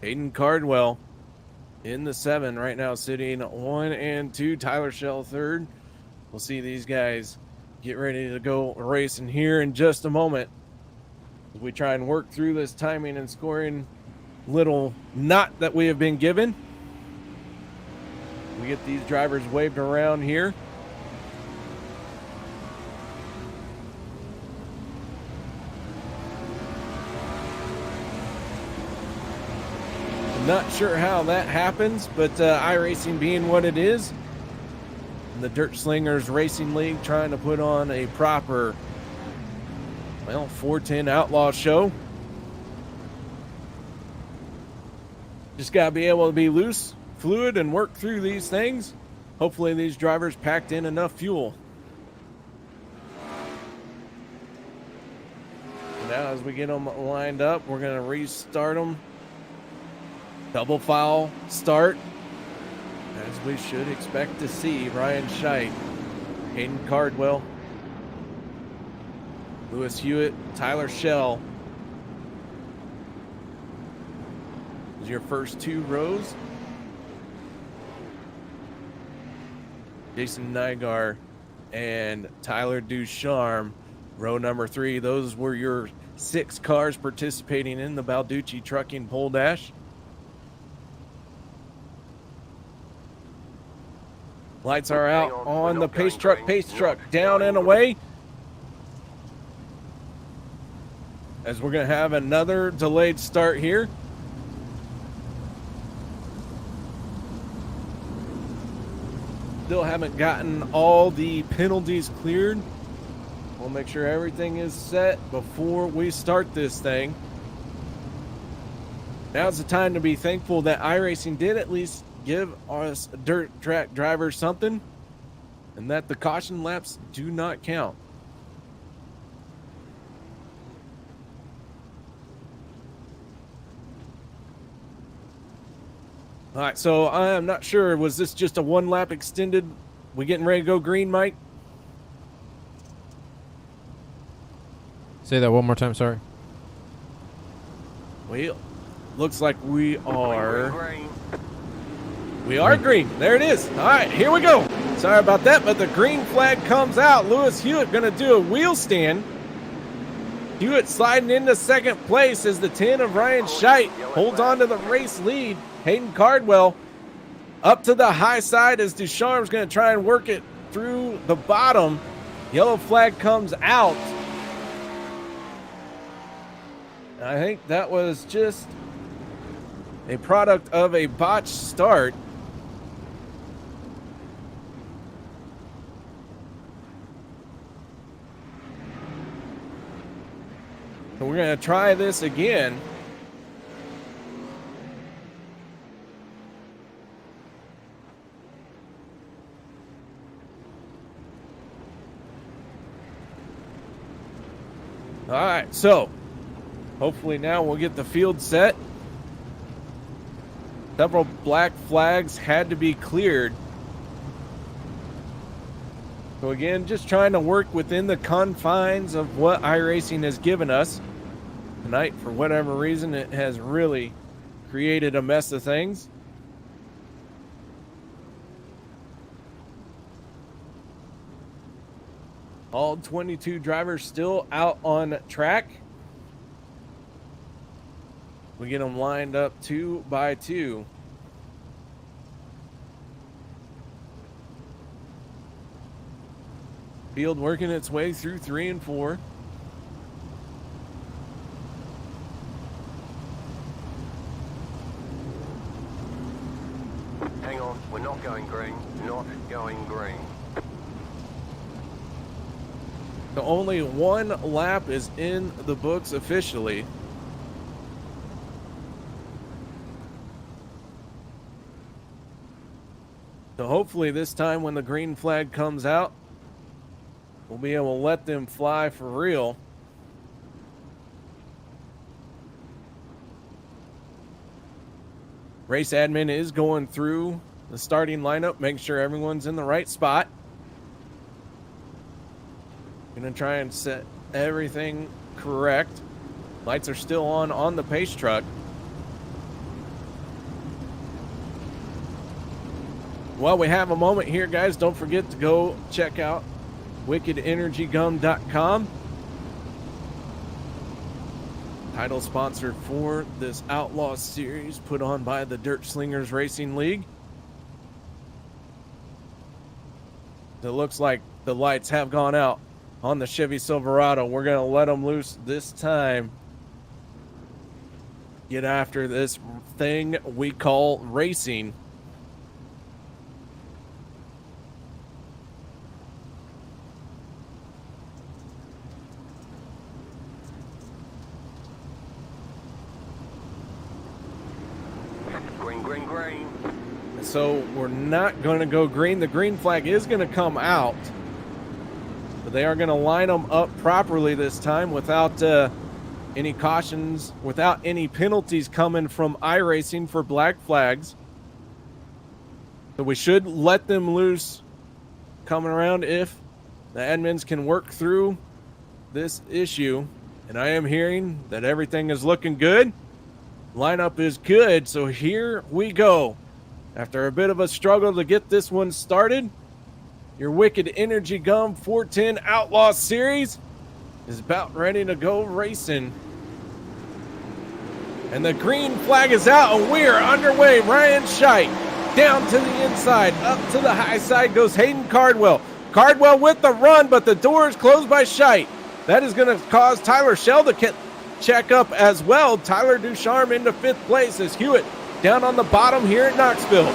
Hayden Cardwell in the 7 right now, sitting 1 and 2. Tyler Schell 3rd. We'll see these guys get ready to go racing here in just a moment as we try and work through this timing and scoring little knot that we have been given. We get these drivers waved around here. Not sure how that happens, but iRacing being what it is, and the Dirt Slingers Racing League trying to put on a proper, well, 410 Outlaw show. Just got to be able to be loose, fluid, and work through these things. Hopefully these drivers packed in enough fuel. Now as we get them lined up, we're going to restart them. Double file start, as we should expect to see. Ryan Scheidt, Hayden Cardwell, Lewis Hewitt, Tyler Schell. Is your first 2 rows. Jason NYGARD and Tyler Ducharme, row number 3. Those were your 6 cars participating in the Balducci Trucking Pole Dash. Lights are out on the pace truck, down and away. As we're going to have another delayed start here. Still haven't gotten all the penalties cleared. We'll make sure everything is set before we start this thing. Now's the time to be thankful that iRacing did at least give us dirt track drivers something, and that the caution laps do not count. All right, so I'm not sure, was this just a 1 lap extended? We getting ready to go green, Mike? Say that one more time, sorry. Well, looks like we are... We are green. There it is. All right, here we go. Sorry about that, but the green flag comes out. Lewis Hewitt going to do a wheel stand. Hewitt sliding into second place as the 10 of Ryan Scheidt holds on to the race lead. Hayden Cardwell up to the high side as Ducharme's going to try and work it through the bottom. Yellow flag comes out. I think that was just a product of a botched start. So we're going to try this again. All right, so hopefully now we'll get the field set. Several black flags had to be cleared. So again, just trying to work within the confines of what iRacing has given us. Tonight, for whatever reason, it has really created a mess of things. All 22 drivers still out on track. We get them lined up 2 by 2. Field working its way through 3 and 4. Hang on, we're not going green. Not going green. So only 1 lap is in the books officially. So hopefully this time when the green flag comes out, we'll be able to let them fly for real. Race admin is going through the starting lineup, make sure everyone's in the right spot. Gonna try and set everything correct. Lights are still on the pace truck. While we have a moment here, guys, don't forget to go check out wickedenergygum.com. Title sponsor for this Outlaw series put on by the Dirt Slingers Racing League. It looks like the lights have gone out on the Chevy Silverado. We're going to let them loose this time. Get after this thing we call racing. Green, green, green. So we're not going to go green. The green flag is going to come out. But they are going to line them up properly this time without any cautions, without any penalties coming from iRacing for black flags. So we should let them loose coming around if the admins can work through this issue. And I am hearing that everything is looking good. Lineup is good, so here we go. After a bit of a struggle to get this one started, your Wicked Energy Gum 410 Outlaw Series is about ready to go racing. And the green flag is out, and we are underway. Ryan Scheidt down to the inside. Up to the high side goes Hayden Cardwell. Cardwell with the run, but the door is closed by Scheidt. That is going to cause Tyler Schell to check up as well. Tyler Ducharme into 5th place as Hewitt down on the bottom here at Knoxville.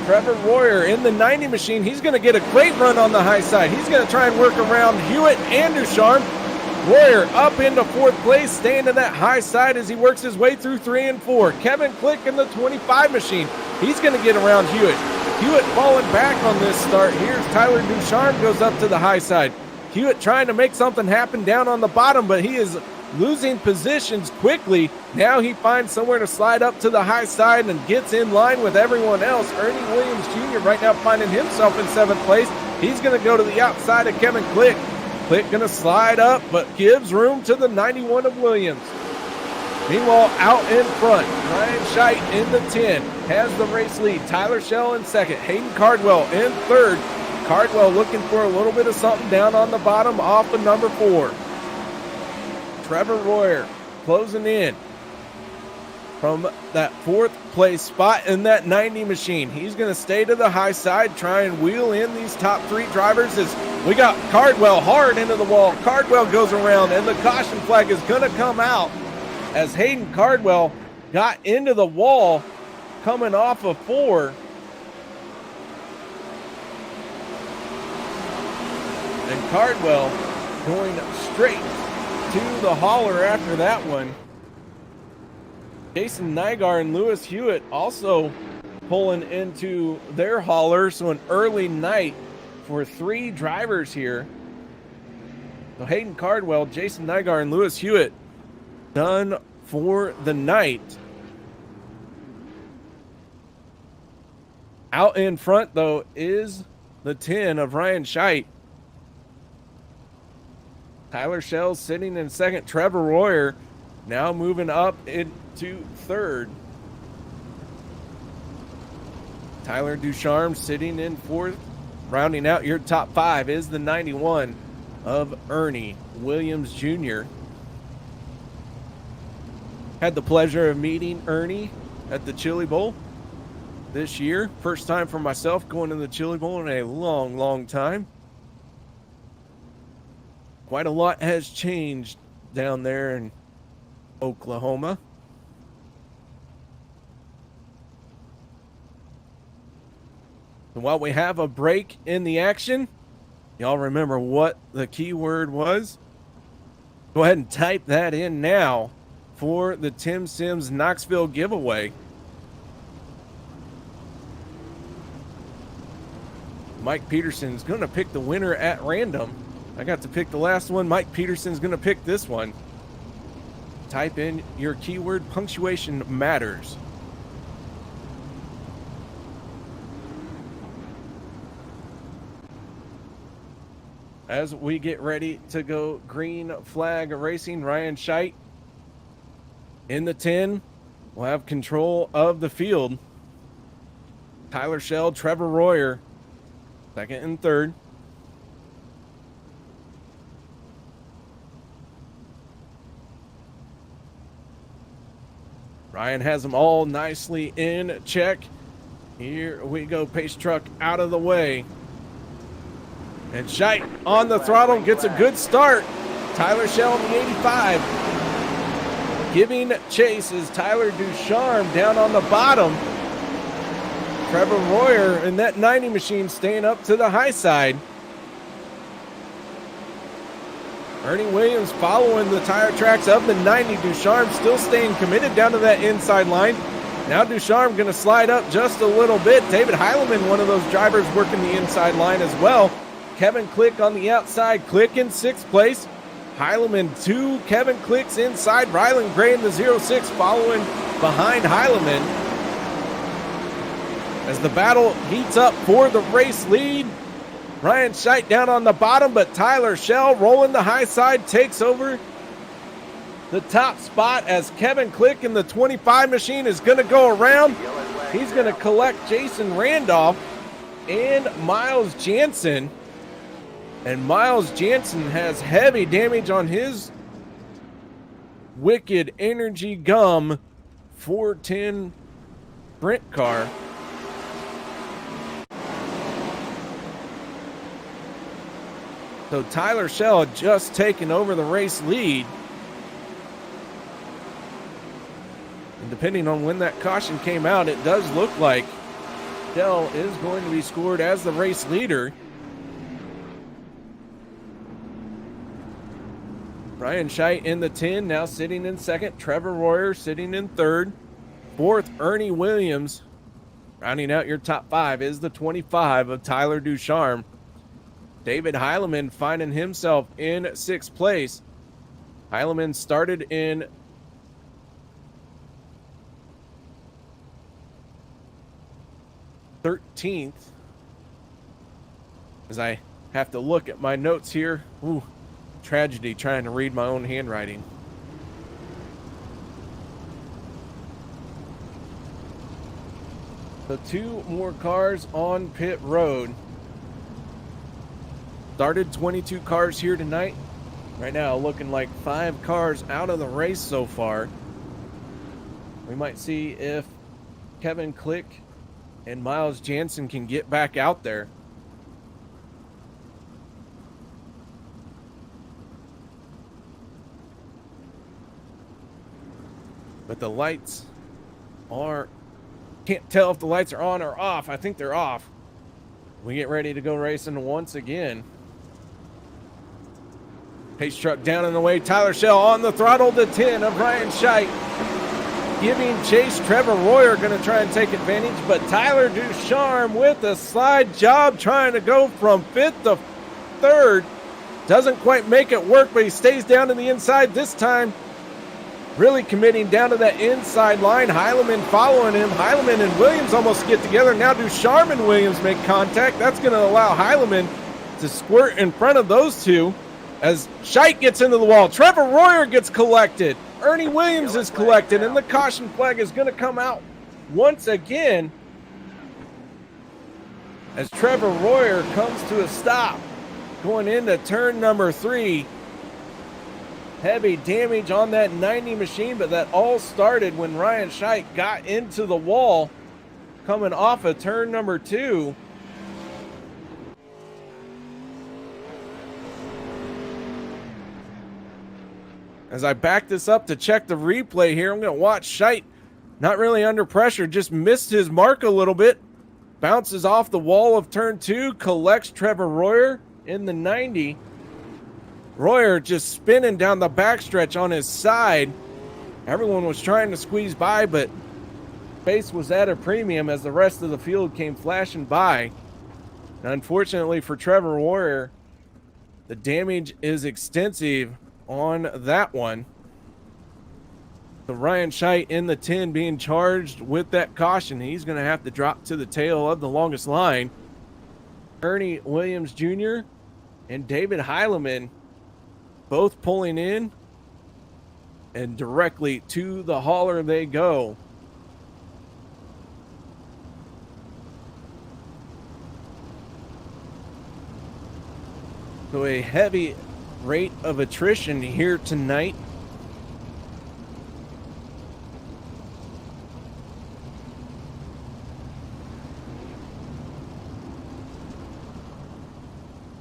Trevor Royer in the 90 machine. He's going to get a great run on the high side. He's going to try and work around Hewitt and Ducharme. Royer up into 4th place, staying in that high side as he works his way through 3 and 4. Kevin Click in the 25 machine. He's going to get around Hewitt. Hewitt falling back on this start. Here's Tyler Ducharme goes up to the high side. Hewitt trying to make something happen down on the bottom, but he is losing positions quickly. Now he finds somewhere to slide up to the high side and gets in line with everyone else. Ernie Williams Jr. right now finding himself in 7th place. He's going to go to the outside of Kevin Click. Click going to slide up, but gives room to the 91 of Williams. Meanwhile, out in front, Ryan Scheidt in the 10 has the race lead. Tyler Schell in 2nd. Hayden Cardwell in 3rd. Cardwell looking for a little bit of something down on the bottom off of number 4. Trevor Royer closing in. from that 4th place spot in that 90 machine. He's going to stay to the high side, try and wheel in these top 3 drivers as we got Cardwell hard into the wall. Cardwell goes around, and the caution flag is going to come out as Hayden Cardwell got into the wall coming off of 4. And Cardwell going straight to the hauler after that one. Jason Nygaard and Lewis Hewitt also pulling into their hauler, so an early night for 3 drivers here. So Hayden Cardwell, Jason Nygaard, and Lewis Hewitt done for the night. Out in front, though, is the 10 of Ryan Scheidt. Tyler Shell sitting in 2nd. Trevor Royer now moving up into 3rd. Tyler Ducharme sitting in 4th. Rounding out your top 5 is the 91 of Ernie Williams Jr. Had the pleasure of meeting Ernie at the Chili Bowl this year. First time for myself going to the Chili Bowl in a long, long time. Quite a lot has changed down there in Oklahoma. And while we have a break in the action, y'all remember what the keyword was? Go ahead and type that in now for the Tim Sims Knoxville giveaway. Mike Peterson's going to pick the winner at random. I got to pick the last one. Mike Peterson's going to pick this one. Type in your keyword, punctuation matters. As we get ready to go green flag racing, Ryan Scheidt in the 10 will have control of the field. Tyler Shell, Trevor Royer, 2nd and 3rd. Ryan has them all nicely in check. Here we go, pace truck out of the way. And Scheidt on the throttle, gets a good start. Tyler Shell in the 85. Giving chase is Tyler Ducharme down on the bottom. Trevor Royer in that 90 machine staying up to the high side. Ernie Williams following the tire tracks of the 90. Ducharme still staying committed down to that inside line. Now Ducharme going to slide up just a little bit. David Heileman, one of those drivers working the inside line as well. Kevin Click on the outside. Click in 6th place. Heileman 2. Kevin Click's inside. Rylan Gray in the 06 following behind Heileman. As the battle heats up for the race lead. Ryan Scheidt down on the bottom, but Tyler Shell rolling the high side takes over the top spot as Kevin Click in the 25 machine is going to go around. He's going to collect Jason Randolph and Miles Jansen. And Miles Jansen has heavy damage on his Wicked Energy Gum 410 sprint car. So Tyler Shell had just taken over the race lead. And depending on when that caution came out, it does look like Shell is going to be scored as the race leader. Ryan Scheidt in the 10, now sitting in 2nd. Trevor Royer sitting in 3rd. 4th, Ernie Williams. Rounding out your top 5 is the 25 of Tyler Ducharme. David Heileman finding himself in 6th place. Heileman started in 13th. As I have to look at my notes here. Ooh, tragedy trying to read my own handwriting. So 2 more cars on pit road. Started 22 cars here tonight. Right now looking like 5 cars out of the race so far. We might see if Kevin Click and Miles Jansen can get back out there. But the lights are, can't tell if the lights are on or off. I think they're off. We get ready to go racing once again. Pace truck down in the way. Tyler Shell on the throttle. The 10 of Ryan Scheidt giving chase. Trevor Royer going to try and take advantage, but Tyler Ducharme with a slide job trying to go from 5th to 3rd. Doesn't quite make it work, but he stays down to the inside this time. Really committing down to that inside line. Heileman following him. Heileman and Williams almost get together. Now Ducharme and Williams make contact. That's going to allow Heileman to squirt in front of those two as Scheidt gets into the wall. Trevor Royer gets collected. Ernie Williams is collected, and the caution flag is going to come out once again as Trevor Royer comes to a stop going into turn number 3. Heavy damage on that 90 machine, but that all started when Ryan Scheidt got into the wall coming off of turn number 2. As I back this up to check the replay here, I'm going to watch Scheidt, not really under pressure, just missed his mark a little bit. Bounces off the wall of turn 2, collects Trevor Royer in the 90. Royer just spinning down the backstretch on his side. Everyone was trying to squeeze by, but pace was at a premium as the rest of the field came flashing by. And unfortunately for Trevor Royer, the damage is extensive on that one. So Ryan Scheidt in the 10 being charged with that caution. He's going to have to drop to the tail of the longest line. Ernie Williams Jr. and David Heileman both pulling in, and directly to the hauler they go. So a heavy rate of attrition here tonight.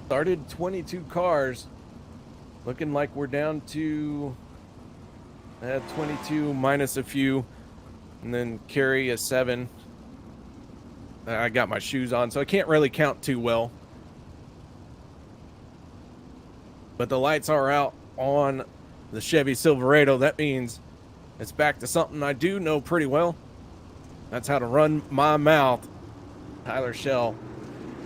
Started 22 cars. Looking like we're down to 22 minus a few, and then carry a 7. I got my shoes on, so I can't really count too well. But the lights are out on the Chevy Silverado. That means it's back to something I do know pretty well. That's how to run my mouth. Tyler Shell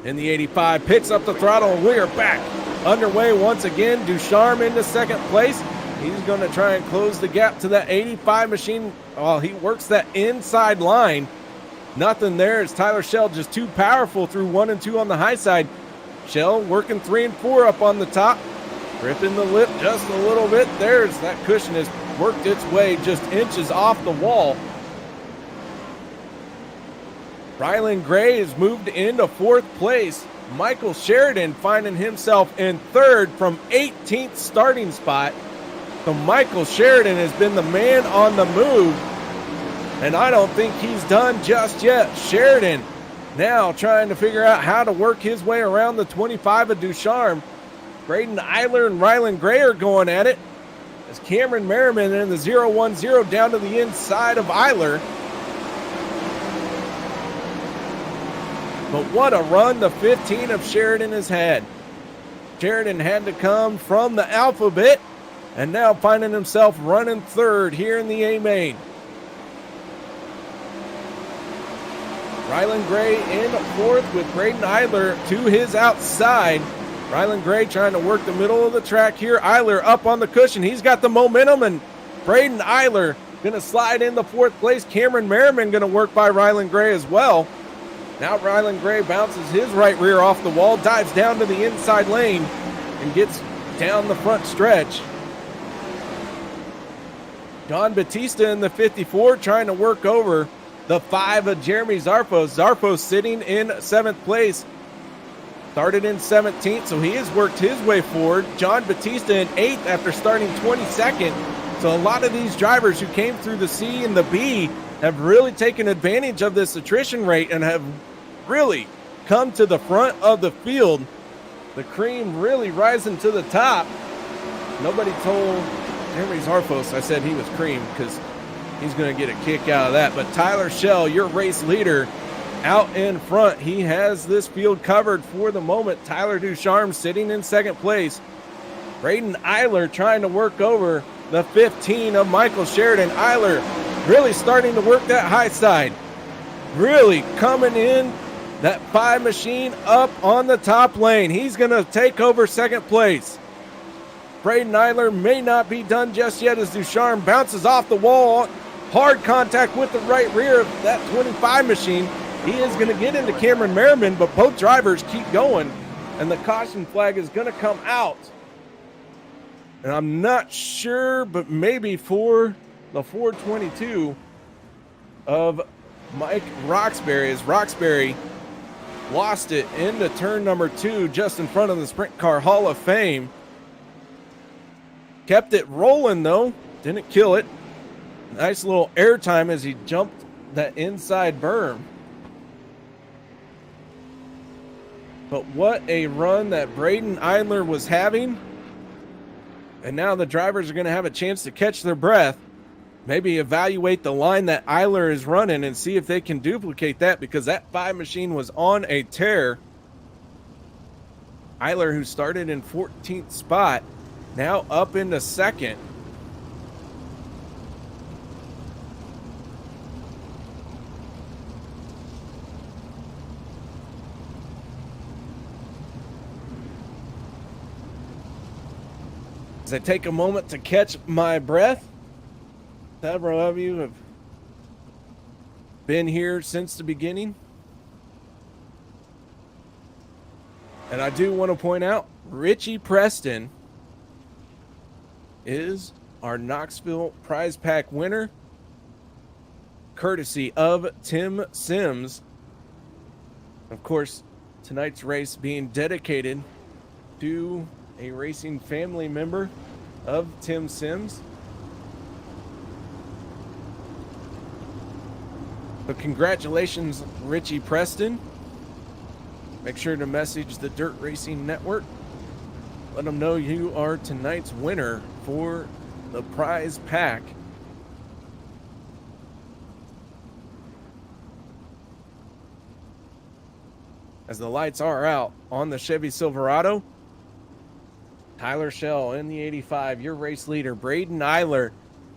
in the 85 picks up the throttle, and we are back underway once again. Ducharme into second place. He's going to try and close the gap to that 85 machine while he works that inside line. Nothing there as Tyler Shell just too powerful through 1 and 2 on the high side. Shell working 3 and 4 up on the top. Ripping the lip just a little bit. There's that cushion has worked its way just inches off the wall. Rylan Gray has moved into 4th place. Michael Sheridan finding himself in 3rd from 18th starting spot. So Michael Sheridan has been the man on the move, and I don't think he's done just yet. Sheridan now trying to figure out how to work his way around the 25 of Ducharme. Braden EYLER and Rylan Gray are going at it as Cameron Merriman in the 0-1-0 down to the inside of EYLER. But what a run the 15 of Sheridan has had. Sheridan had to come from the alphabet and now finding himself running 3rd here in the A main. Rylan Gray in 4th with Braden EYLER to his outside. Rylan Gray trying to work the middle of the track here. EYLER up on the cushion. He's got the momentum, and Braden EYLER going to slide in the 4th place. Cameron Merriman going to work by Rylan Gray as well. Now Rylan Gray bounces his right rear off the wall, dives down to the inside lane, and gets down the front stretch. John Battista in the 54 trying to work over the 5 of Jeremy Zarfos. Zarfos sitting in 7th place. Started in 17th, so he has worked his way forward. John Battista in 8th after starting 22nd. So a lot of these drivers who came through the C and the B have really taken advantage of this attrition rate and have really come to the front of the field. The cream really rising to the top. Nobody told Jeremy Zarfos I said he was cream because he's going to get a kick out of that. But Tyler Schell, your race leader, out in front. He has this field covered for the moment. Tyler Ducharme sitting in second place. Braden EYLER trying to work over the 15 of Michael Sheridan. EYLER really starting to work that high side. Really coming in. That 5 machine up on the top lane. He's going to take over second place. Braden EYLER may not be done just yet as Ducharme bounces off the wall. Hard contact with the right rear of that 25 machine. He is going to get into Cameron Merriman, but both drivers keep going, and the caution flag is going to come out. And I'm not sure, but maybe for the 422 of Mike Roxbury, as Roxbury lost it into turn number 2 just in front of the Sprint Car Hall of Fame. Kept it rolling though, didn't kill it. Nice little air time as he jumped that inside berm. But what a run that Braden EYLER was having. And now the drivers are going to have a chance to catch their breath. Maybe evaluate the line that EYLER is running and see if they can duplicate that, because that 5 machine was on a tear. EYLER, who started in 14th spot, now up into second. As I take a moment to catch my breath, several of you have been here since the beginning. And I do want to point out, Richie Preston is our Knoxville prize pack winner, courtesy of Tim Sims. Of course, tonight's race being dedicated to a racing family member of Tim Sims. So congratulations, Richie Preston. Make sure to message the Dirt Racing Network. Let them know you are tonight's winner for the prize pack. As the lights are out on the Chevy Silverado, Tyler Schell in the 85, your race leader. Braden EYLER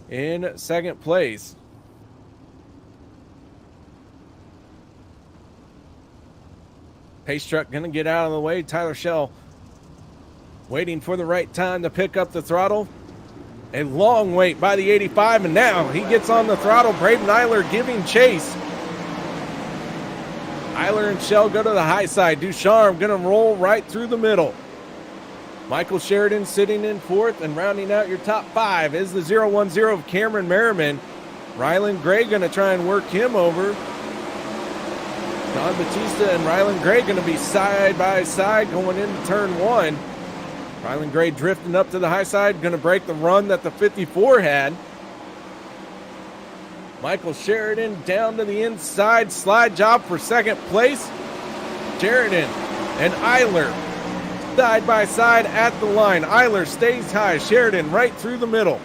in second place. Pace truck going to get out of the way. Tyler Schell waiting for the right time to pick up the throttle. A long wait by the 85, and now he gets on the throttle. Braden EYLER giving chase. EYLER and Schell go to the high side. Ducharme going to roll right through the middle. Michael Sheridan sitting in fourth, and rounding out your top 5 is the 010 of Cameron Merriman. RYLAN Gray going to try and work him over. John Battista and RYLAN Gray going to be side by side going into turn 1. RYLAN Gray drifting up to the high side, going to break the run that the 54 had. Michael Sheridan down to the inside, slide job for second place. Sheridan and EYLER side by side at the line. EYLER stays high, Sheridan right through the middle.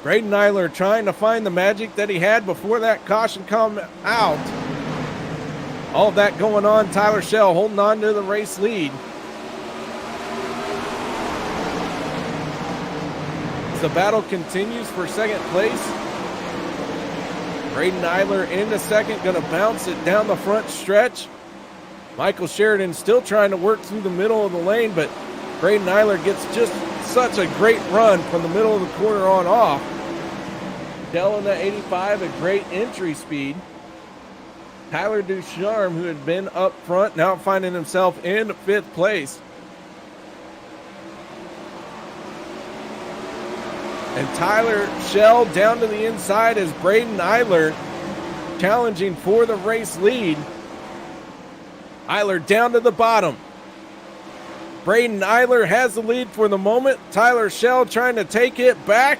Braden EYLER trying to find the magic that he had before that caution come out. All of that going on. Tyler Schell holding on to the race lead. As the battle continues for second place, Braden EYLER into second, going to bounce it down the front stretch. Michael Sheridan still trying to work through the middle of the lane, but Braden EYLER gets just such a great run from the middle of the corner on off. Dell in the 85, a great entry speed. Tyler Ducharme, who had been up front, now finding himself in 5th place. And Tyler Schell down to the inside as Braden EYLER challenging for the race lead. EYLER down to the bottom. Braden EYLER has the lead for the moment. Tyler Schell trying to take it back.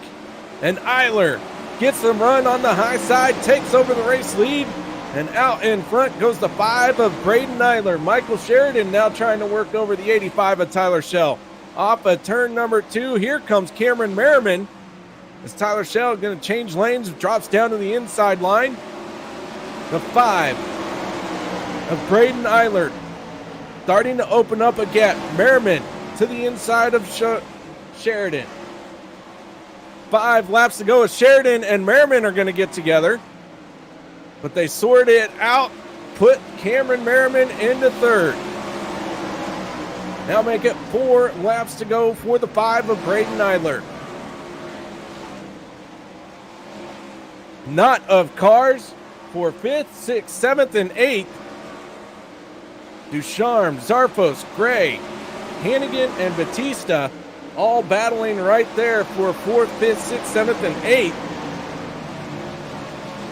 And EYLER gets the run on the high side, takes over the race lead. And out in front goes the 5 of Braden EYLER. Michael Sheridan now trying to work over the 85 of Tyler Schell. Off of turn number 2, here comes Cameron Merriman. As Tyler Schell going to change lanes, drops down to the inside line. The 5 of Braden EYLER starting to open up a gap. Merriman to the inside of Sheridan. 5 laps to go as Sheridan and Merriman are going to get together. But they sort it out, put Cameron Merriman into third. Now make it 4 laps to go for the 5 of Braden EYLER. Knot of cars for 5th, 6th, 7th, and 8th. Ducharme, Zarfos, Gray, Hannigan, and Battista all battling right there for 4th, 5th, 6th, 7th, and 8th.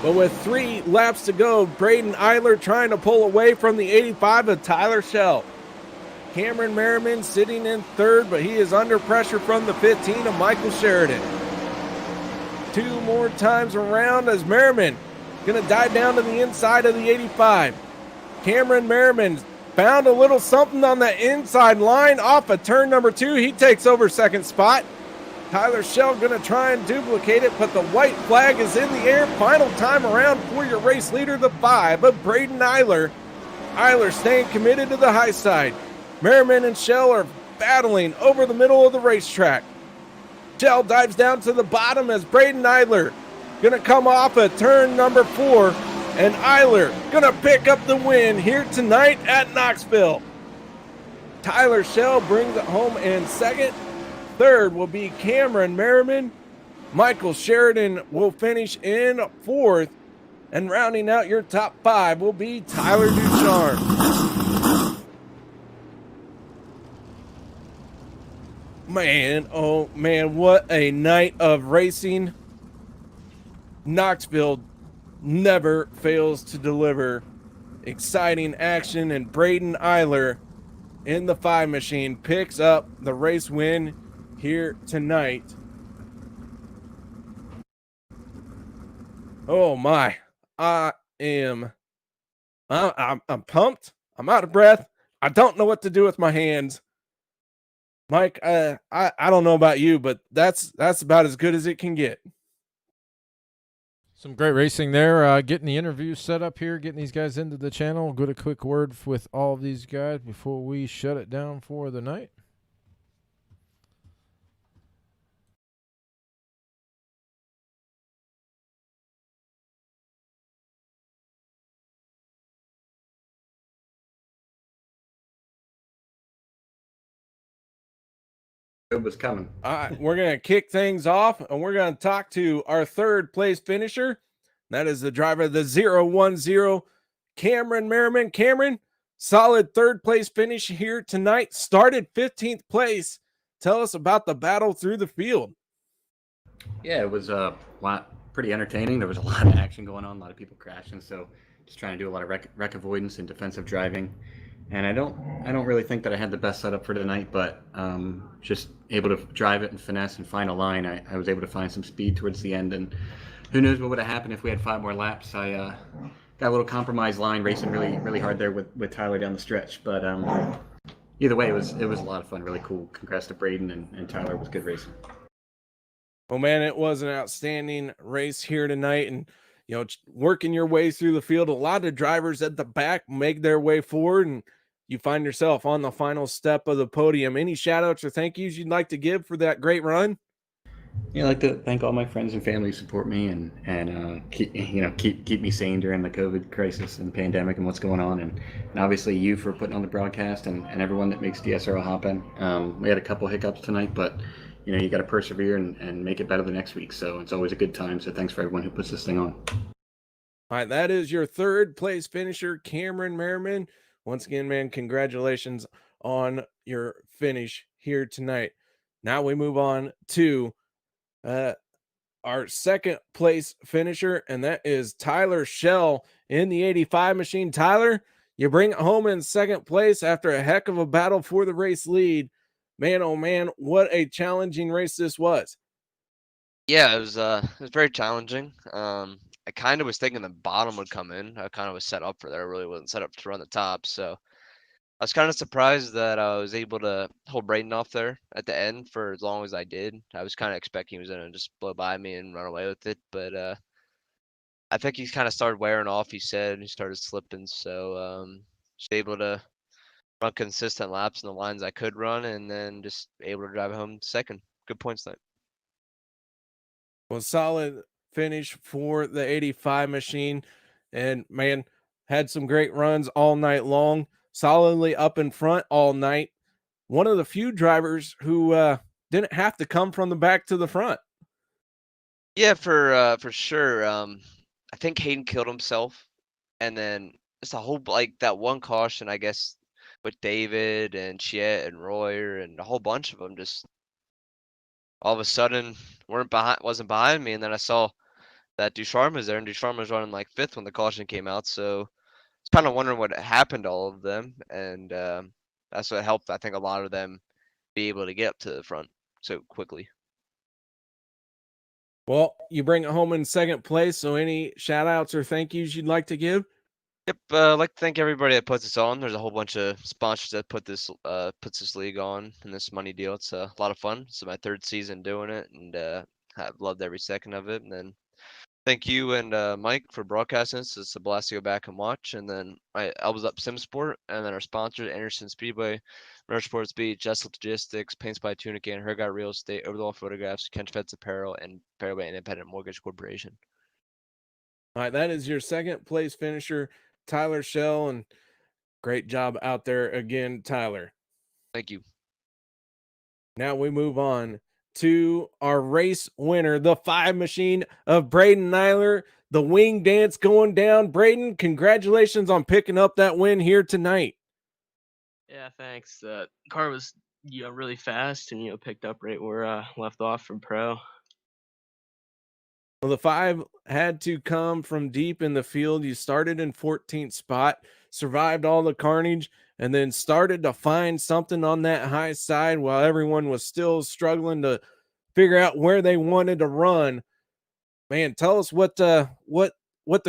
But with 3 laps to go, Braden EYLER trying to pull away from the 85 of Tyler Schell. Cameron Merriman sitting in third, but he is under pressure from the 15 of Michael Sheridan. 2 more times around as Merriman going to dive down to the inside of the 85. Cameron Merriman found a little something on the inside line off of turn number 2. He takes over second spot. Tyler Schell going to try and duplicate it, but the white flag is in the air. Final time around for your race leader, the 5 of Braden EYLER. EYLER staying committed to the high side. Merriman and Schell are battling over the middle of the racetrack. Schell dives down to the bottom as Braden EYLER going to come off at turn number 4, and EYLER going to pick up the win here tonight at Knoxville. Tyler Schell brings it home in second. Third will be Cameron Merriman. Michael Sheridan will finish in 4th. And rounding out your top 5 will be Tyler Ducharme. Man, oh man, what a night of racing. Knoxville never fails to deliver exciting action, and Braden EYLER in the 5 machine picks up the race win here tonight. Oh my, I'm pumped. I'm out of breath. I don't know what to do with my hands. Mike, I don't know about you, but that's about as good as it can get. Some great racing there. Getting the interview set up here, getting these guys into the channel. Good a quick word with all of these guys before we shut it down for the night. It was coming. All right, we're going to kick things off, and we're going to talk to our 3rd place finisher. That is the driver of the 010, Cameron Merriman. Cameron, solid 3rd place finish here tonight. Started 15th place. Tell us about the battle through the field. Yeah, it was pretty entertaining. There was a lot of action going on, a lot of people crashing. So just trying to do a lot of wreck avoidance and defensive driving. And I don't really think that I had the best setup for tonight, but just able to drive it and finesse and find a line. I was able to find some speed towards the end, and who knows what would have happened if we had 5 more laps. I got a little compromised line, racing really hard there with Tyler down the stretch. But either way, it was a lot of fun, really cool. Congrats to Braden and Tyler. It was good racing. Oh man, it was an outstanding race here tonight, and working your way through the field. A lot of drivers at the back make their way forward, and you find yourself on the final step of the podium. Any shout outs or thank yous you'd like to give for that great run? Yeah, I'd like to thank all my friends and family who support me and keep me sane during the COVID crisis and pandemic and what's going on, and obviously you for putting on the broadcast and everyone that makes DSRL happen. We had a couple hiccups tonight, but you got to persevere and make it better the next week. So it's always a good time. So thanks for everyone who puts this thing on. All right, that is your 3rd place finisher, Cameron Merriman. Once again, man, congratulations on your finish here tonight. Now we move on to our 2nd place finisher, and that is Tyler Schell in the 85 machine. Tyler, You bring it home in second place after a heck of a battle for the race lead. Man, oh man, what a challenging race this was. Yeah, it was very challenging. I kind of was thinking the bottom would come in. I kind of was set up for that. I really wasn't set up to run the top, so I was kind of surprised that I was able to hold Braden off there at the end for as long as I did. I was kind of expecting he was gonna just blow by me and run away with it, but I think he's kind of started wearing off. He said he started slipping, so just able to run consistent laps in the lines I could run, and then just able to drive home second. Good points tonight. Well, solid finish for the 85 machine. And man, had some great runs all night long, solidly up in front all night. One of the few drivers who didn't have to come from the back to the front. Yeah, for sure. I think Hayden killed himself, and then it's a whole like that one caution, I guess, with David and SCHEDT and Royer and a whole bunch of them just all of a sudden wasn't behind me, and then I saw that Ducharme was there, and Ducharme was running like fifth when the caution came out, so I was kind of wondering what happened to all of them, and that's what helped, I think, a lot of them be able to get up to the front so quickly. Well, you bring it home in second place, so any shout outs or thank yous you'd like to give? Yep, I'd like to thank everybody that puts this on. There's a whole bunch of sponsors that puts this league on and this money deal. It's a lot of fun. It's my third season doing it, and I've loved every second of it. And then thank you and Mike for broadcasting this. It's a blast to go back and watch. And then I was up SimSport, and then our sponsors, Anderson Speedway, Motorsports Beach, Jessup Logistics, Paints by Tunic, and Hergot Real Estate, Over the Wall Photographs, Ken Fetz Apparel, and Fairway Independent Mortgage Corporation. All right, that is your second place finisher, Tyler Shell, and great job out there again, Tyler. Thank you. Now we move on to our race winner, the 5 machine of BRADEN EYLER. The wing dance going down. BRADEN, congratulations on picking up that win here tonight. Yeah, thanks. Car was really fast and picked up right where I left off from pro. Well, the 5 had to come from deep in the field. You started in 14th spot, survived all the carnage, and then started to find something on that high side while everyone was still struggling to figure out where they wanted to run. Man, tell us what the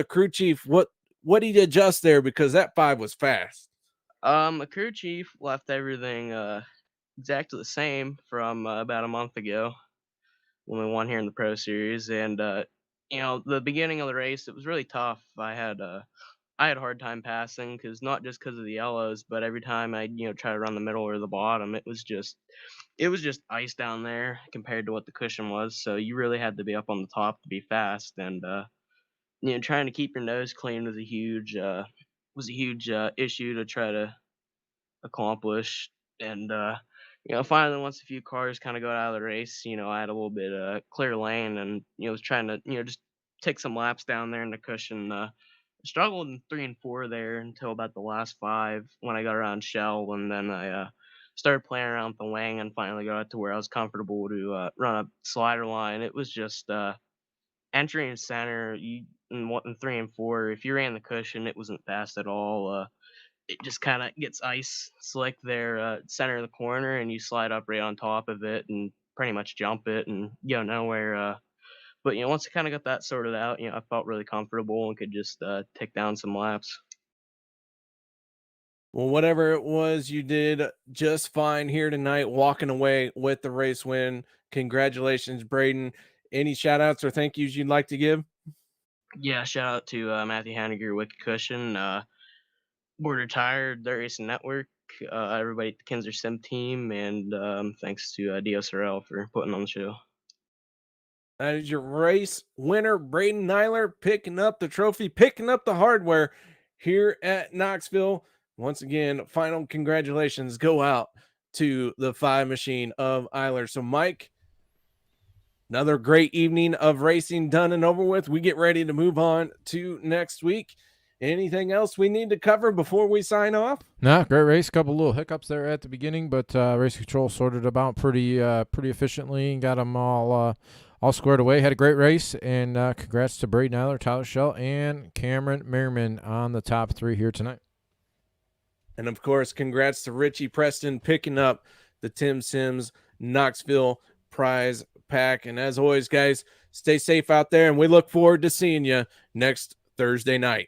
crew chief, what did he adjust there, because that 5 was fast. The crew chief left everything exactly the same from about a month ago when we won here in the Pro Series, and the beginning of the race, it was really tough. I had a hard time passing because not just because of the yellows, but every time I try to run the middle or the bottom, it was just ice down there compared to what the cushion was. So you really had to be up on the top to be fast, and trying to keep your nose clean was a huge issue to try to accomplish. And finally, once a few cars kind of got out of the race, I had a little bit clear lane, and was trying to just take some laps down there in the cushion. Struggled in 3 and 4 there until about the last 5 when I got around Shell, and then I started playing around with the wing and finally got to where I was comfortable to run a slider line. It was just entry and center. In 3 and 4, if you ran the cushion, it wasn't fast at all. It just kind of gets ice slick there, center of the corner, and you slide up right on top of it and pretty much jump it and go nowhere. But once I kind of got that sorted out, I felt really comfortable and could just take down some laps. Well, whatever it was, you did just fine here tonight, walking away with the race win. Congratulations, BRADEN. Any shout outs or thank yous you'd like to give? Yeah, shout out to Matthew Hanniger, Wicked Cushion, Border Tire, Dirt Racing Network, everybody at the Kinzer Sim team, and thanks to DSRL for putting on the show. That is your race winner, BRADEN EYLER, picking up the trophy, picking up the hardware here at Knoxville. Once again, final congratulations go out to the 5 machine of EYLER. So, Mike, another great evening of racing done and over with. We get ready to move on to next week. Anything else we need to cover before we sign off? Nah, great race. Couple little hiccups there at the beginning, but race control sorted them out pretty efficiently and got them all squared away. Had a great race, and congrats to BRADEN EYLER, Tyler Shell, and Cameron Merriman on the top 3 here tonight. And of course, congrats to Richie Preston picking up the Tim Sims Knoxville prize pack. And as always, guys, stay safe out there, and we look forward to seeing you next Thursday night.